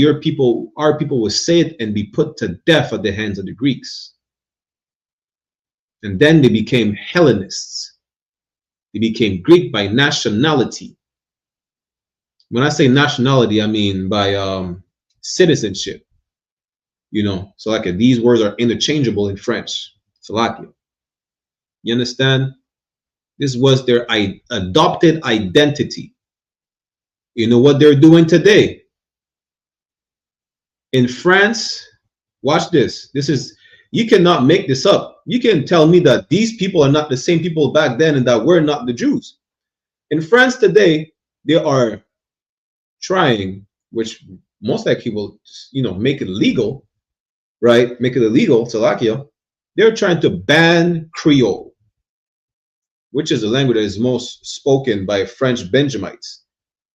our people would say it and be put to death at the hands of the Greeks. And then they became Hellenists. They became Greek by nationality. When I say nationality, I mean by citizenship. You know, so like these words are interchangeable in French. Slovakia. You understand? This was their adopted identity. You know what they're doing today? In France, watch this. You cannot make this up. You can tell me that these people are not the same people back then and that we're not the Jews. In France today, they are trying, which most likely will, make it legal, right? Make it illegal, Slovakia. They're trying to ban Creole, which is a language that is most spoken by French Benjamites,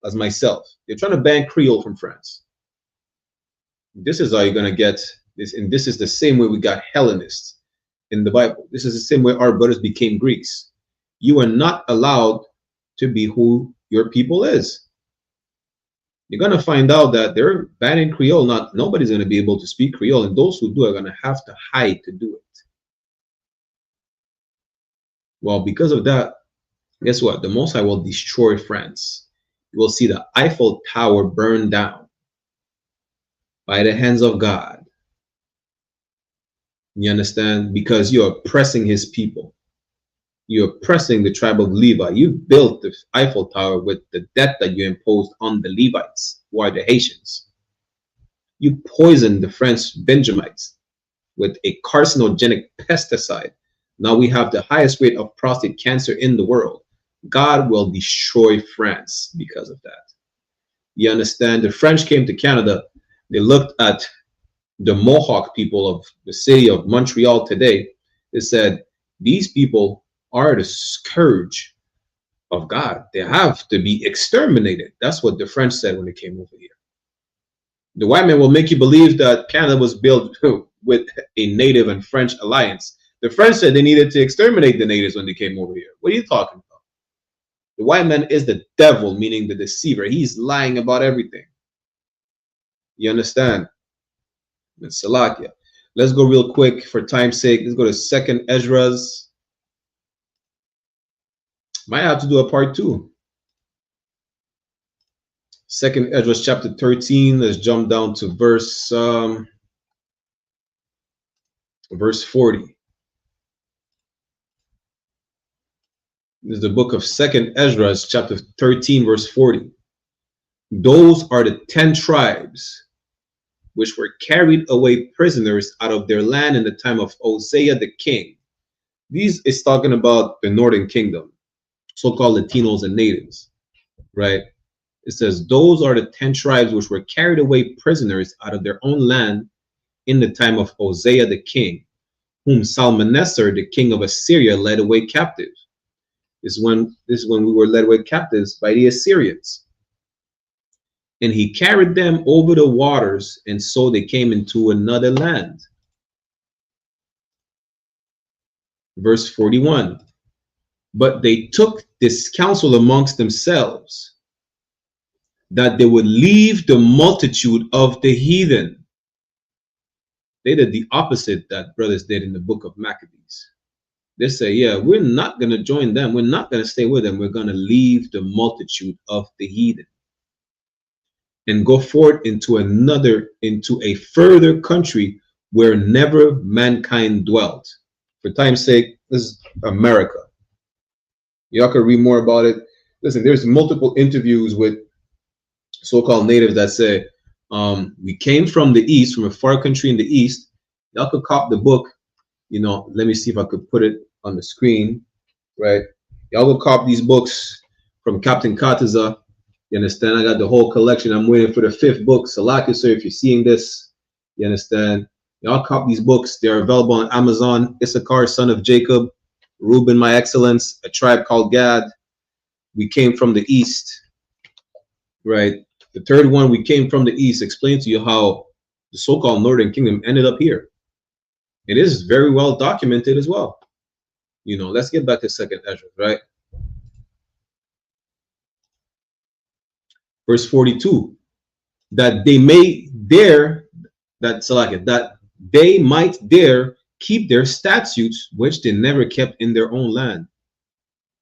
as myself. They're trying to ban Creole from France. This is how you're going to get this. And this is the same way we got Hellenists in the Bible. This is the same way our brothers became Greeks. You are not allowed to be who your people is. You're going to find out that they're banning Creole. Nobody's going to be able to speak Creole. And those who do are going to have to hide to do it. Well, because of that, guess what? The Most High will destroy France. You will see the Eiffel Tower burn down by the hands of God. You understand? Because you're oppressing his people. You're oppressing the tribe of Levi. You built the Eiffel Tower with the debt that you imposed on the Levites, who are the Haitians. You poisoned the French Benjamites with a carcinogenic pesticide. Now we have the highest rate of prostate cancer in the world. God will destroy France because of that. You understand? The French came to Canada. They looked at the Mohawk people of the city of Montreal today. They said, these people are the scourge of God. They have to be exterminated. That's what the French said when they came over here. The white man will make you believe that Canada was built with a native and French alliance. The French said they needed to exterminate the natives when they came over here. What are you talking about? The white man is the devil, meaning the deceiver. He's lying about everything. You understand? It's Salakia. Let's go real quick for time's sake. Let's go to 2nd Ezra's. Might have to do a part 2. 2nd Ezra's chapter 13. Let's jump down to verse 40. This is the book of 2nd Ezra's chapter 13, verse 40. Those are the 10 tribes which were carried away prisoners out of their land in the time of Hosea the king. These is talking about the northern kingdom, so-called Latinos and natives, right? It says, those are the 10 tribes which were carried away prisoners out of their own land in the time of Hosea the king, whom Salmanessar, the king of Assyria, led away captive. This is when we were led away captives by the Assyrians. And he carried them over the waters, and so they came into another land. Verse 41. But they took this counsel amongst themselves, that they would leave the multitude of the heathen. They did the opposite that brothers did in the book of Maccabees. They say, yeah, we're not going to join them. We're not going to stay with them. We're going to leave the multitude of the heathen and go forth into a further country where never mankind dwelt. For time's sake, this is America. Y'all can read more about it. Listen, there's multiple interviews with so-called natives that say, we came from the east, from a far country in the east. Y'all could cop the book. You know, let me see if I could put it on the screen, right? Y'all go cop these books from Captain Kataza. You understand? I got the whole collection. I'm waiting for the 5th book. Salaki, sir, if you're seeing this, you understand? Y'all cop these books. They're available on Amazon. Issachar, son of Jacob. Reuben, my excellence. A tribe called Gad. We came from the east, right? The 3rd one, we came from the east, explains to you how the so-called Northern Kingdom ended up here. It is very well documented as well. You know, let's get back to 2nd Ezra, right? Verse 42, that they may dare, that they might dare keep their statutes, which they never kept in their own land.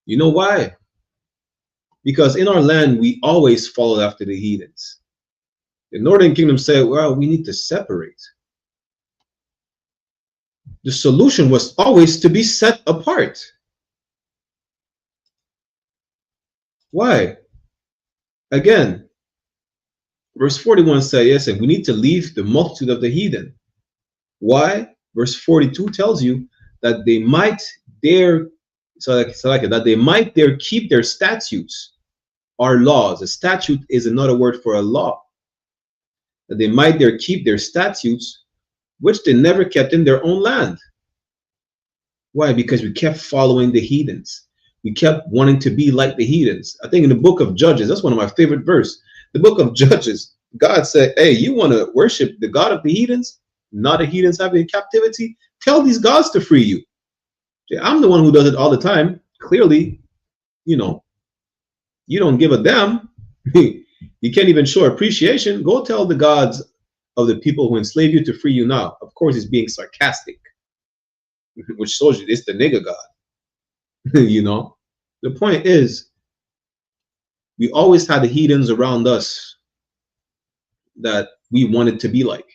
You know why? Because in our land, we always followed after the heathens. The Northern Kingdom said, well, we need to separate. The solution was always to be set apart. Why? Again, verse 41 says, yes, and we need to leave the multitude of the heathen. Why? Verse 42 tells you that they might dare, that they might dare keep their statutes, our laws. A statute is another word for a law. That they might dare keep their statutes, which they never kept in their own land. Why? Because we kept following the heathens. We kept wanting to be like the heathens. I think in the book of Judges, that's one of my favorite verses. The book of Judges, God said, hey, you want to worship the God of the heathens, not the heathens having in captivity? Tell these gods to free you. I'm the one who does it all the time. Clearly, you know, you don't give a damn. You can't even show appreciation. Go tell the gods of the people who enslave you to free you now. Of course, he's being sarcastic, which shows you it's the nigger God. You know, the point is, we always had the heathens around us that we wanted to be like.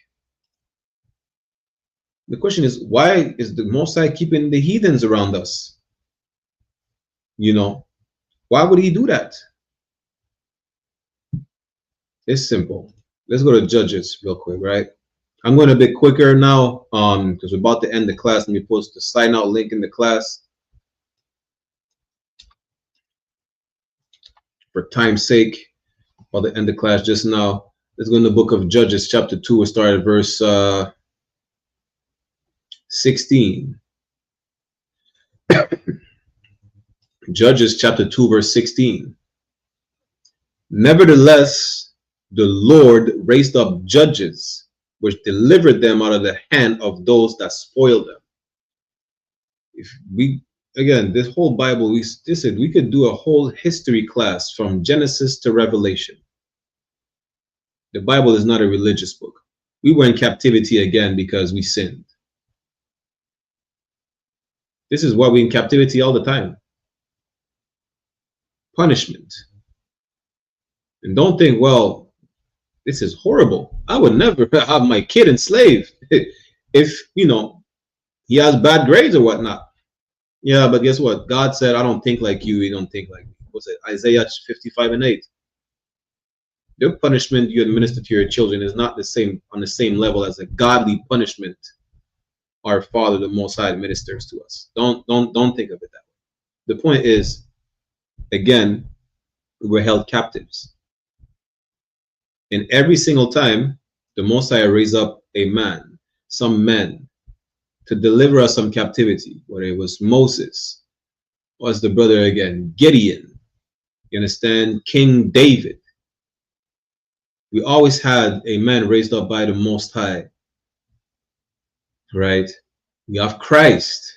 The question is, why is the Most High keeping the heathens around us? You know, why would he do that? It's simple. Let's go to Judges real quick, right? I'm going a bit quicker now because we're about to end the class. Let me post the sign out link in the class. For time's sake, I'll end the class just now. Let's go in the book of Judges, chapter 2. We'll start at verse 16. Judges chapter 2, verse 16. Nevertheless, the Lord raised up judges, which delivered them out of the hand of those that spoiled them. If we, again, this whole Bible, we could do a whole history class from Genesis to Revelation. The Bible is not a religious book. We were in captivity again because we sinned. This is why we're in captivity all the time. Punishment. And don't think, well, this is horrible. I would never have my kid enslaved if, you know, he has bad grades or whatnot. Yeah, but guess what? God said, I don't think like you. You don't think like me. What's it? Isaiah 55:8. The punishment you administer to your children is not the same on the same level as a godly punishment our Father, the Most High, administers to us. Don't think of it that way. The point is, again, we were held captives. And every single time, the Most High raised up a man, some men, to deliver us from captivity, whether it was Moses, or as the brother again, Gideon, you understand, King David. We always had a man raised up by the Most High, right? We have Christ,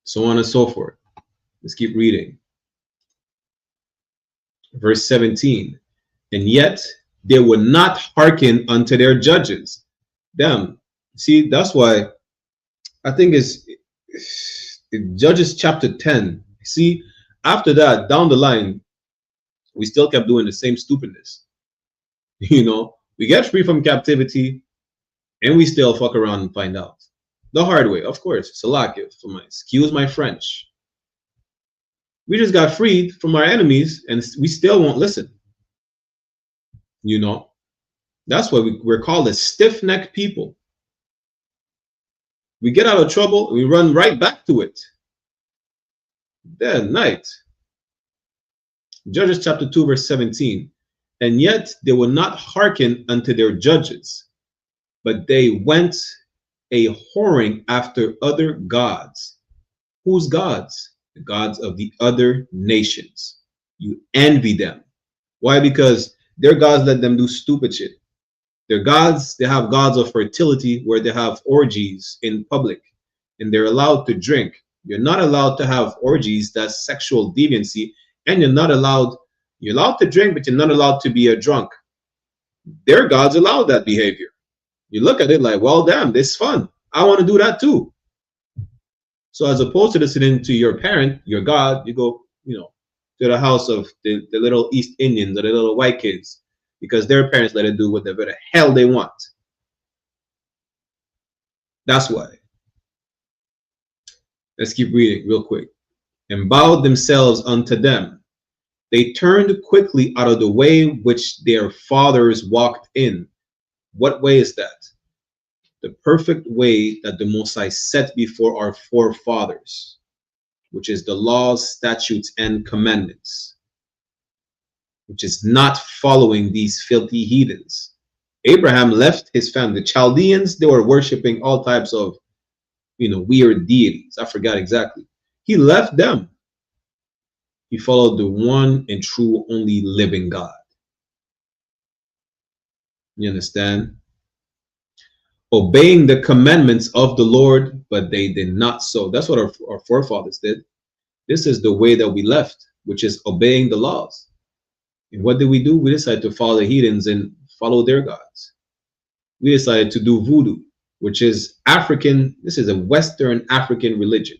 so on and so forth. Let's keep reading. Verse 17, and yet they would not hearken unto their judges. Damn. See, that's why I think it's Judges chapter 10. See, after that, down the line, we still kept doing the same stupidness. You know, we get free from captivity and we still fuck around and find out. The hard way, of course. Salakia, excuse my French. We just got freed from our enemies and we still won't listen. You know, that's why we're called a stiff-necked people. We get out of trouble, we run right back to it. That night. Judges chapter 2, verse 17. And yet they would not hearken unto their judges, but they went a whoring after other gods. Whose gods? The gods of the other nations. You envy them. Why? Because their gods let them do stupid shit. Their gods, they have gods of fertility where they have orgies in public and they're allowed to drink. You're not allowed to have orgies, that's sexual deviancy, and you're allowed to drink, but you're not allowed to be a drunk. Their gods allow that behavior. You look at it like, well, damn, this is fun. I want to do that too. So as opposed to listening to your parent, your God, you go, to the house of the little East Indians or the little white kids, because their parents let it do whatever the hell they want. That's why. Let's keep reading real quick. And bowed themselves unto them. They turned quickly out of the way which their fathers walked in. What way is that? The perfect way that the Most High set before our forefathers, which is the laws, statutes, and commandments, which is not following these filthy heathens. Abraham left his family. The Chaldeans, they were worshiping all types of, weird deities. I forgot exactly. He left them. He followed the one and true, only living God. You understand? Obeying the commandments of the Lord, but they did not so. That's what our forefathers did. This is the way that we left, which is obeying the laws. And what did we do? We decided to follow the heathens and follow their gods. We decided to do voodoo, which is African. This is a Western African religion.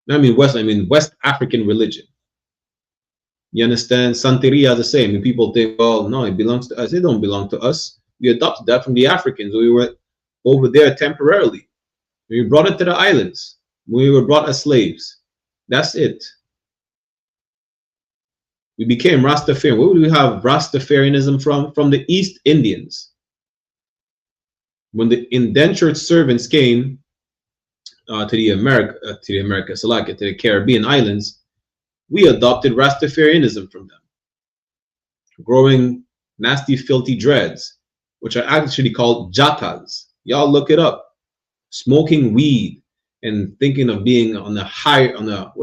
I mean West African religion. You understand? Santeria is the same. And people think, well, no, it belongs to us. It don't belong to us. We adopted that from the Africans. We were over there temporarily. We brought it to the islands. We were brought as slaves. That's it. We became Rastafarian. Where would we have Rastafarianism from? From the East Indians. When the indentured servants came to the Caribbean islands, we adopted Rastafarianism from them. Growing nasty, filthy dreads, which are actually called jatas. Y'all look it up. Smoking weed and thinking of being on a higher, on a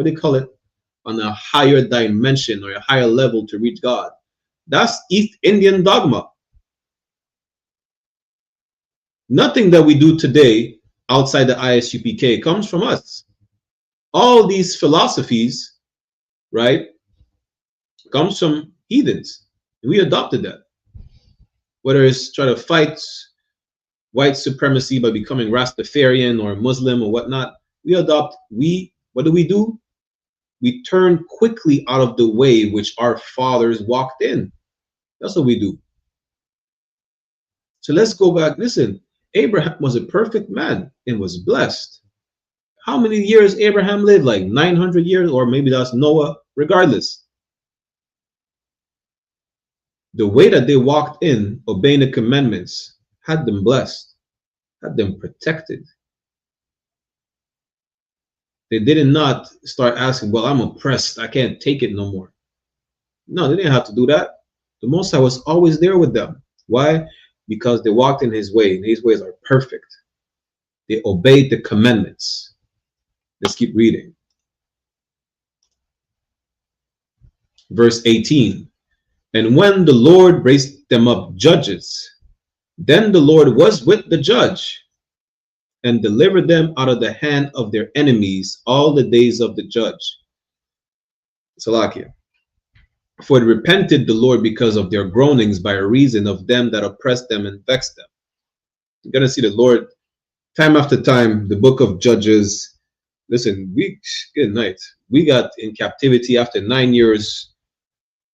higher dimension or a higher level to reach God. That's East Indian dogma. Nothing that we do today outside the I.S.U.P.K comes from us. All these philosophies, right, comes from heathens. We adopted that. Whether it's try to fight white supremacy by becoming Rastafarian or Muslim or whatnot, what do? We turn quickly out of the way which our fathers walked in. That's what we do. So let's go back. Listen, Abraham was a perfect man and was blessed. How many years Abraham lived? Like 900 years, or maybe that's Noah. Regardless, the way that they walked in, obeying the commandments, had them blessed, had them protected. They did not start asking, well, I'm oppressed, I can't take it no more. No, they didn't have to do that. The Most High was always there with them. Why? Because they walked in his way, and his ways are perfect. They obeyed the commandments. Let's keep reading. Verse 18. And when the Lord raised them up judges, then the Lord was with the judge and delivered them out of the hand of their enemies all the days of the judge. Salakia. For it repented the Lord because of their groanings by reason of them that oppressed them and vexed them. You're going to see the Lord time after time, the book of Judges. Listen, good night. We got in captivity after 9 years.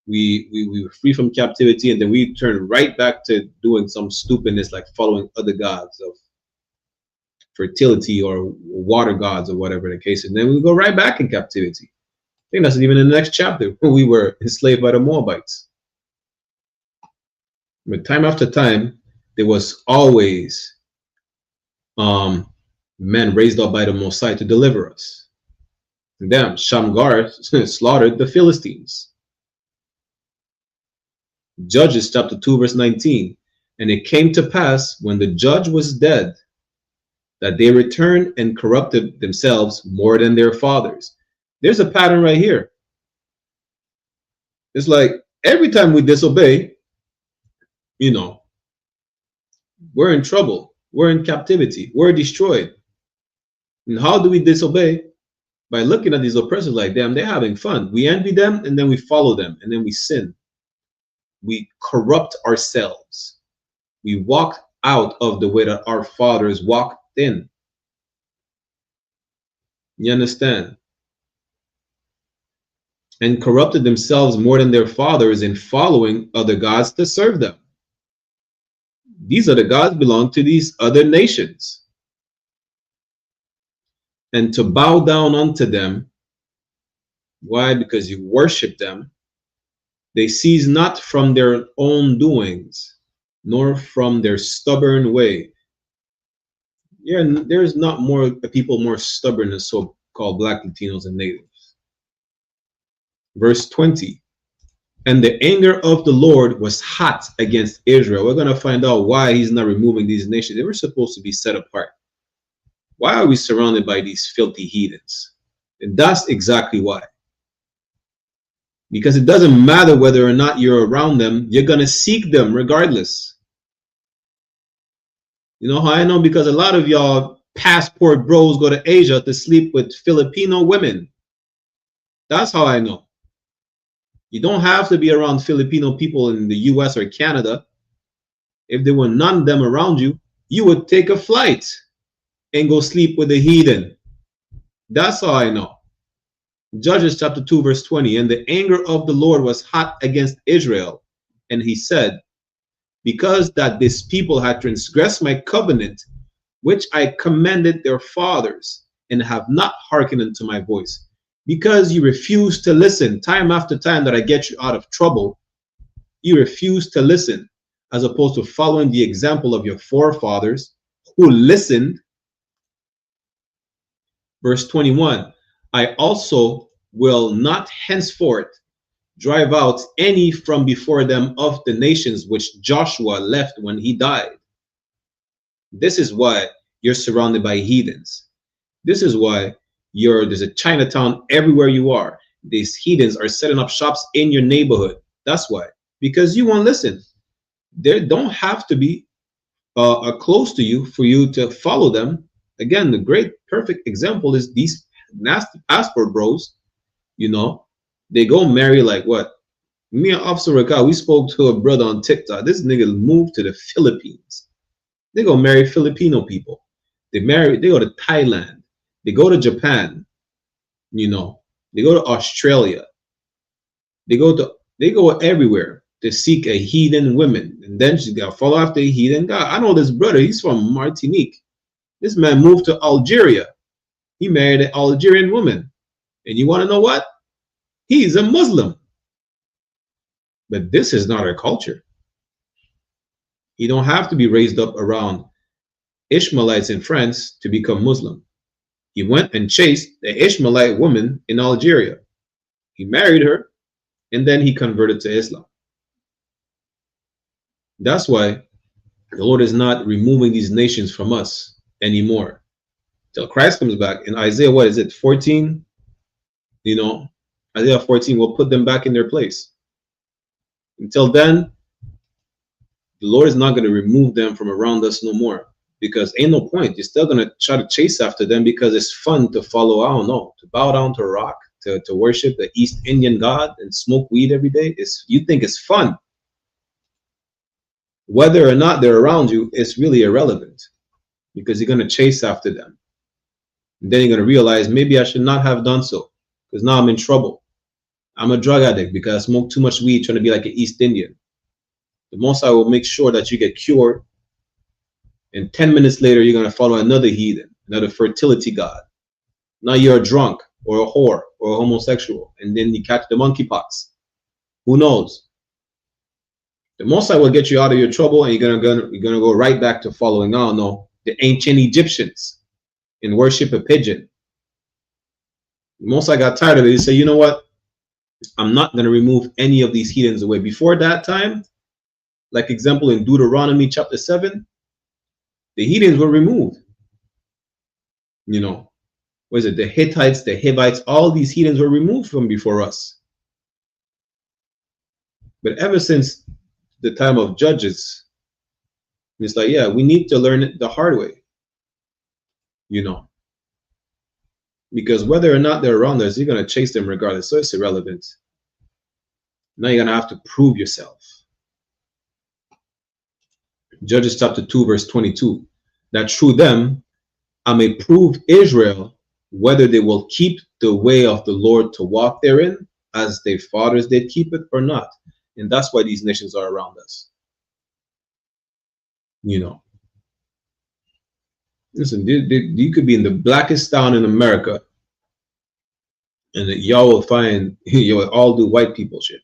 We were free from captivity, and then we turned right back to doing some stupidness like following other gods of fertility or water gods or whatever the case is. And then we go right back in captivity. I think that's even in the next chapter when we were enslaved by the Moabites. But time after time, there was always men raised up by the Most High to deliver us. And then Shamgar slaughtered the Philistines. Judges chapter 2 verse 19. And it came to pass when the judge was dead that they returned and corrupted themselves more than their fathers. There's a pattern right here. It's like every time we disobey, you know, we're in trouble. We're in captivity. We're destroyed. And how do we disobey? By looking at these oppressors like them, they're having fun. We envy them and then we follow them and then we sin. We corrupt ourselves. We walk out of the way that our fathers walked in. You understand? And corrupted themselves more than their fathers in following other gods to serve them. These other gods belong to these other nations. And to bow down unto them. Why? Because you worship them. They cease not from their own doings, nor from their stubborn way. Yeah, there's not more people more stubborn than so-called Black, Latinos, and natives. Verse 20. And the anger of the Lord was hot against Israel. We're going to find out why he's not removing these nations. They were supposed to be set apart. Why are we surrounded by these filthy heathens? And that's exactly why. Because it doesn't matter whether or not you're around them, you're going to seek them regardless. You know how I know? Because a lot of y'all passport bros go to Asia to sleep with Filipino women. That's how I know. You don't have to be around Filipino people in the US or Canada. If there were none of them around you, you would take a flight and go sleep with a heathen. That's how I know. Judges chapter 2 verse 20. And the anger of the Lord was hot against Israel. And he said, because that this people had transgressed my covenant, which I commanded their fathers, and have not hearkened unto my voice. Because you refuse to listen time after time that I get you out of trouble, you refuse to listen, as opposed to following the example of your forefathers who listened. Verse 21, I also will not henceforth drive out any from before them of the nations which Joshua left when he died. This is why you're surrounded by heathens. This is why there's a Chinatown everywhere you are. These heathens are setting up shops in your neighborhood. That's why. Because you won't listen. They don't have to be close to you for you to follow them. Again, the great perfect example is these nasty passport bros. You know, they go marry like what? Me and Officer Raka, we spoke to a brother on TikTok. This nigga moved to the Philippines. They go marry Filipino people. They go to Thailand. They go to Japan, you know, they go to Australia. They go everywhere to seek a heathen woman. And then she's got to follow after a heathen guy. I know this brother, he's from Martinique. This man moved to Algeria. He married an Algerian woman. And you want to know what? He's a Muslim. But this is not our culture. You don't have to be raised up around Ishmaelites in France to become Muslim. He went and chased the Ishmaelite woman in Algeria. He married her, and then he converted to Islam. That's why the Lord is not removing these nations from us anymore. Till Christ comes back. In Isaiah, what is it, 14? You know, Isaiah 14 will put them back in their place. Until then, the Lord is not going to remove them from around us no more. Because ain't no point. You're still going to try to chase after them because it's fun to follow, I don't know, to bow down to a rock, to worship the East Indian god and smoke weed every day. You think it's fun. Whether or not they're around you, it's really irrelevant because you're going to chase after them. And then you're going to realize maybe I should not have done so because now I'm in trouble. I'm a drug addict because I smoke too much weed trying to be like an East Indian. The Most High will make sure that you get cured And 10 minutes later, you're going to follow another heathen, another fertility god. Now you're a drunk or a whore or a homosexual, and then you catch the monkeypox. Who knows? The Most High will get you out of your trouble, and you're gonna go right back to following the ancient Egyptians and worship a pigeon. The Most High got tired of it. He said, you know what? I'm not gonna remove any of these heathens away. Before that time, like example in Deuteronomy chapter 7, the heathens were removed. You know, what is it? The Hittites, the Hivites, all these heathens were removed from before us. But ever since the time of Judges, it's like, yeah, we need to learn it the hard way. You know, because whether or not they're around us, you're going to chase them regardless. So it's irrelevant. Now you're going to have to prove yourself. Judges chapter 2, verse 22. That through them I may prove Israel whether they will keep the way of the Lord to walk therein, as their fathers did keep it or not. And that's why these nations are around us. You know. Listen, you could be in the blackest town in America, and y'all will find you will all do white people shit.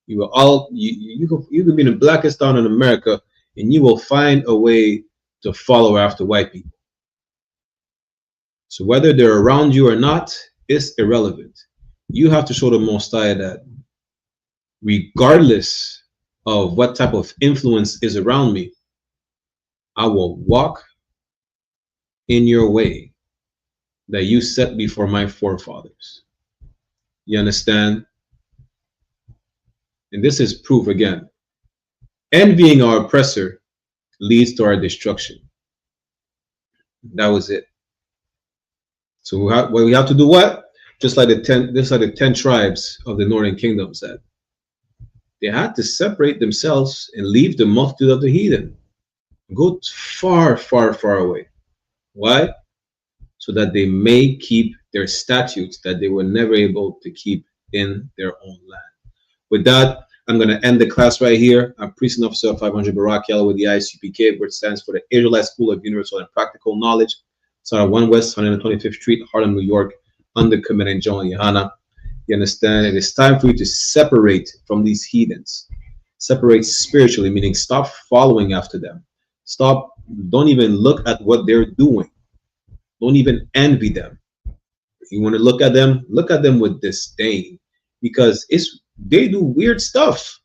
You will all you could be in the blackest town in America, and you will find a way to follow after white people. So whether they're around you or not is irrelevant. You have to show the Most High that regardless of what type of influence is around me, I will walk in your way that you set before my forefathers. You understand? And this is proof again. Envying our oppressor leads to our destruction. That was it. So we have to do what? Just like the 10 tribes of the northern kingdom said. They had to separate themselves and leave the multitude of the heathen. Go far, far, far away. Why? So that they may keep their statutes that they were never able to keep in their own land. With that, I'm going to end the class right here. I'm Priest and Officer 500 Barak Yalla with the I.S.U.P.K, which stands for the Israelite School of Universal and Practical Knowledge. It's on 1 West 125th Street, Harlem, New York, under Commandant General YAHANNA. You understand? It is time for you to separate from these heathens. Separate spiritually, meaning stop following after them. Don't even look at what they're doing. Don't even envy them. If you want to look at them with disdain, because they do weird stuff.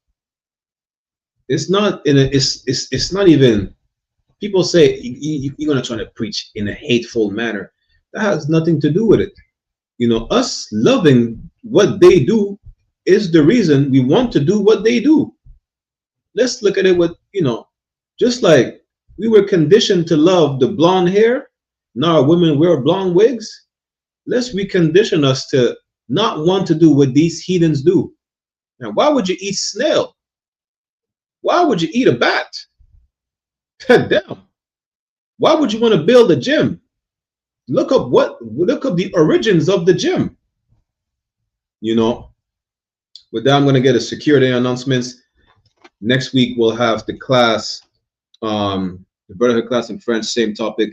It's not even. People say you're gonna try to preach in a hateful manner. That has nothing to do with it. You know, us loving what they do is the reason we want to do what they do. Let's look at it with, just like we were conditioned to love the blonde hair. Now our women wear blonde wigs. Let's recondition us to not want to do what these heathens do. Now, why would you eat snail? Why would you eat a bat? Damn. Why would you want to build a gym? Look up the origins of the gym. With that, I'm going to get a security announcements. Next week we'll have the class, the Brotherhood class in French, same topic.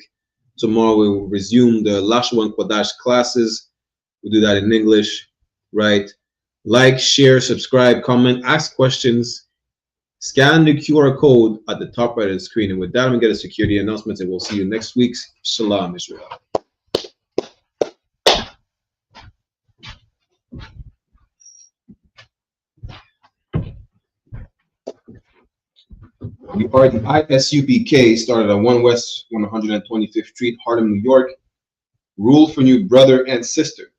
Tomorrow we will resume the Lashu and Kodash classes. We'll do that in English, right? Like, share, subscribe, comment, ask questions. Scan the QR code at the top right of the screen. And with that, I'm going to get a security announcement, and we'll see you next week's Shalom, Israel. We are the I.S.U.P.K, started on 1 West 125th Street, Harlem, New York. Rule for new brother and sister.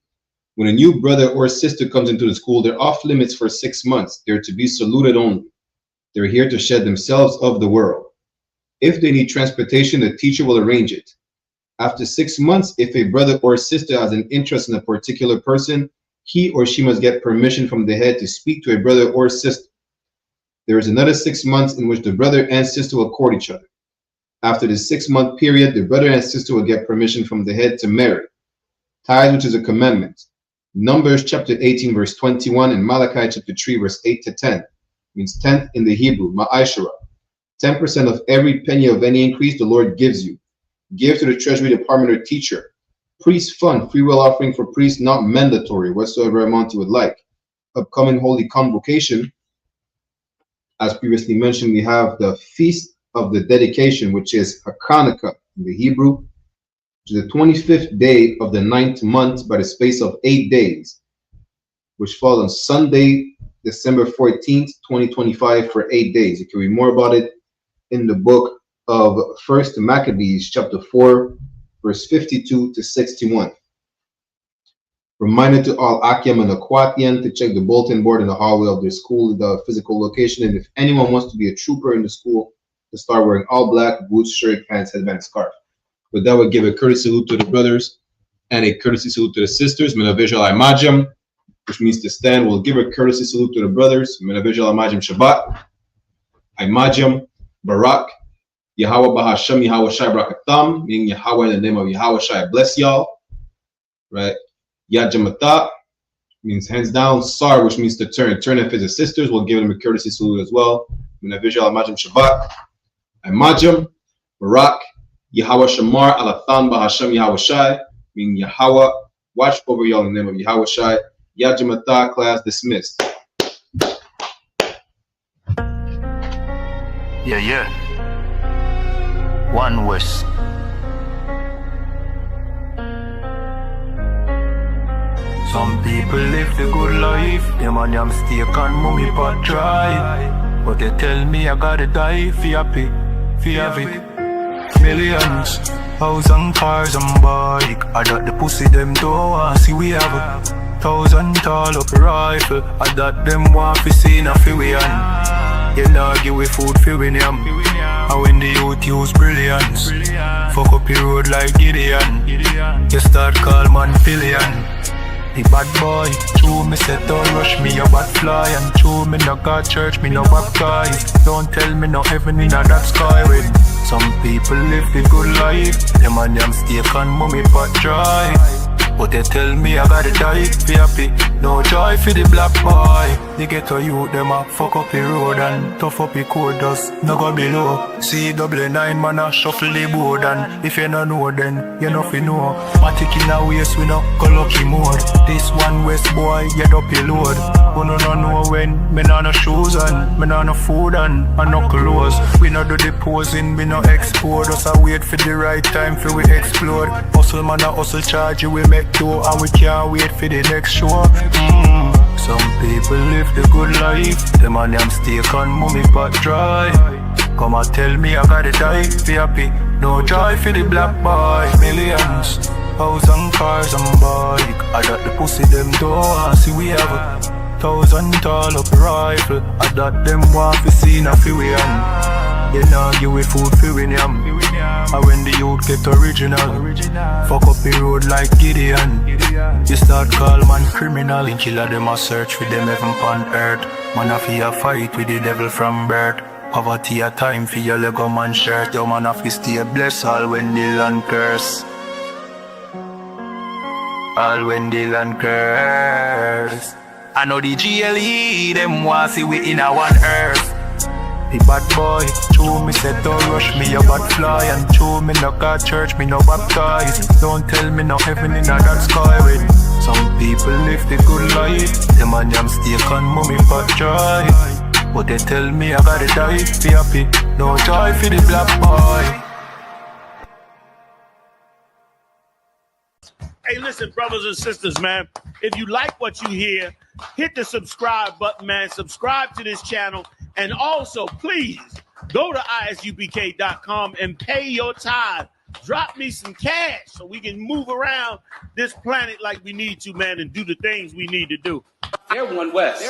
When a new brother or sister comes into the school, they're off limits for 6 months. They're to be saluted only. They're here to shed themselves of the world. If they need transportation, the teacher will arrange it. After 6 months, if a brother or sister has an interest in a particular person, he or she must get permission from the head to speak to a brother or sister. There is another 6 months in which the brother and sister will court each other. After the 6-month period, the brother and sister will get permission from the head to marry. Tithes, which is a commandment. Numbers chapter 18, verse 21, and Malachi chapter 3, verse 8 to 10. Means 10th in the Hebrew, ma'ashara. 10% of every penny of any increase the Lord gives you. Give to the treasury department or teacher. Priest fund, free will offering for priests, not mandatory, whatsoever amount you would like. Upcoming holy convocation, as previously mentioned, we have the Feast of the Dedication, which is Hanukkah in the Hebrew, which is the 25th day of the 9th month by the space of 8 days, which falls on Sunday, December 14th, 2025 for 8 days. You can read more about it in the book of 1 Maccabees, chapter 4, verse 52 to 61. Reminder to all Akim and Aquatian to check the bulletin board in the hallway of their school, the physical location, and if anyone wants to be a trooper in the school, to start wearing all black, boots, shirt, pants, headband, scarf. With that, we'll give a courtesy salute to the brothers and a courtesy salute to the sisters. Menavijal Imajam, which means to stand. We'll give a courtesy salute to the brothers. Menavijal Imajam Shabbat, Imajam, Barak, Yahweh Bahasham, Yahweh Shai Brakatam, meaning Yahweh in the name of Yahweh Shai, bless y'all. Right? Yajamata means hands down. Sar, which means to turn. Turn if it's the sisters, we'll give them a courtesy salute as well. Menavijal Imajam Shabbat, Imajam, Barak, Yahweh Shamar, Alathan Bahasham, Yahweh Shai, meaning Yahweh, watch over y'all in the name of Yahweh Shai. Yajamata, class dismissed. Yeah. One West. Some people live the good life, them and them stay on mummy pot dry. But they tell me I gotta die for happy, for have it. Millions, house and cars and bike. I got the pussy them don't want see we have a 1,000 tall up rifle. I got them want to see na fi we on. You know give we food fi we yam. And when the youth use brilliance, fuck up the road like Gideon. You start call man pillion. The bad boy, true me say don't rush me a bad fly. And true me no got church, me no baptize. Don't tell me no heaven in that sky when some people live the good life, them and them stay on mummy pot dry. But they tell me I gotta die for happy, no joy for the black boy. They get a youth, them a fuck up the road and tough up the code dust, no go below. See double 9 man a shuffle the board, and if you no know then you no fi know. Matic in a waist we no go lucky mode. This one West boy get up your load. Who no know when me no shoes and me no food and no clothes. We no do the posing, we no export. Us a wait for the right time for we explode. Hustle man a hustle charge you we make do, and we can't wait for the next show. Some people live the good life, them and them stay on mummy pot dry. Come and tell me I gotta die for happy, no joy for the black boy. Millions, house and cars and bike. I got the pussy them don't want see we have a 1,000 tall up rifle. I got them want to see na fi we on. You know give we food fi we yam. And when the youth get original, fuck up the road like Gideon. You start call man criminal, and killer them a search for them heaven on earth. Man a fi fight with the devil from birth. Poverty a time for your Lego man shirt. Yo man a fi stay blessed all when the land curse. All when the land curse. I know the GLE, them want see we in a one earth. The bad boy, true me said don't rush me a bad fly. And true me no got church, me no baptize. Don't tell me no heaven in that sky when some people live the good life, them and them stay on mummy pot dry. But they tell me I gotta die for happy, no joy for the black boy. Hey, listen, brothers and sisters, man. If you like what you hear, hit the subscribe button, man. Subscribe to this channel. And also, please, go to isupk.com and pay your tithe. Drop me some cash so we can move around this planet like we need to, man, and do the things we need to do. They're one West.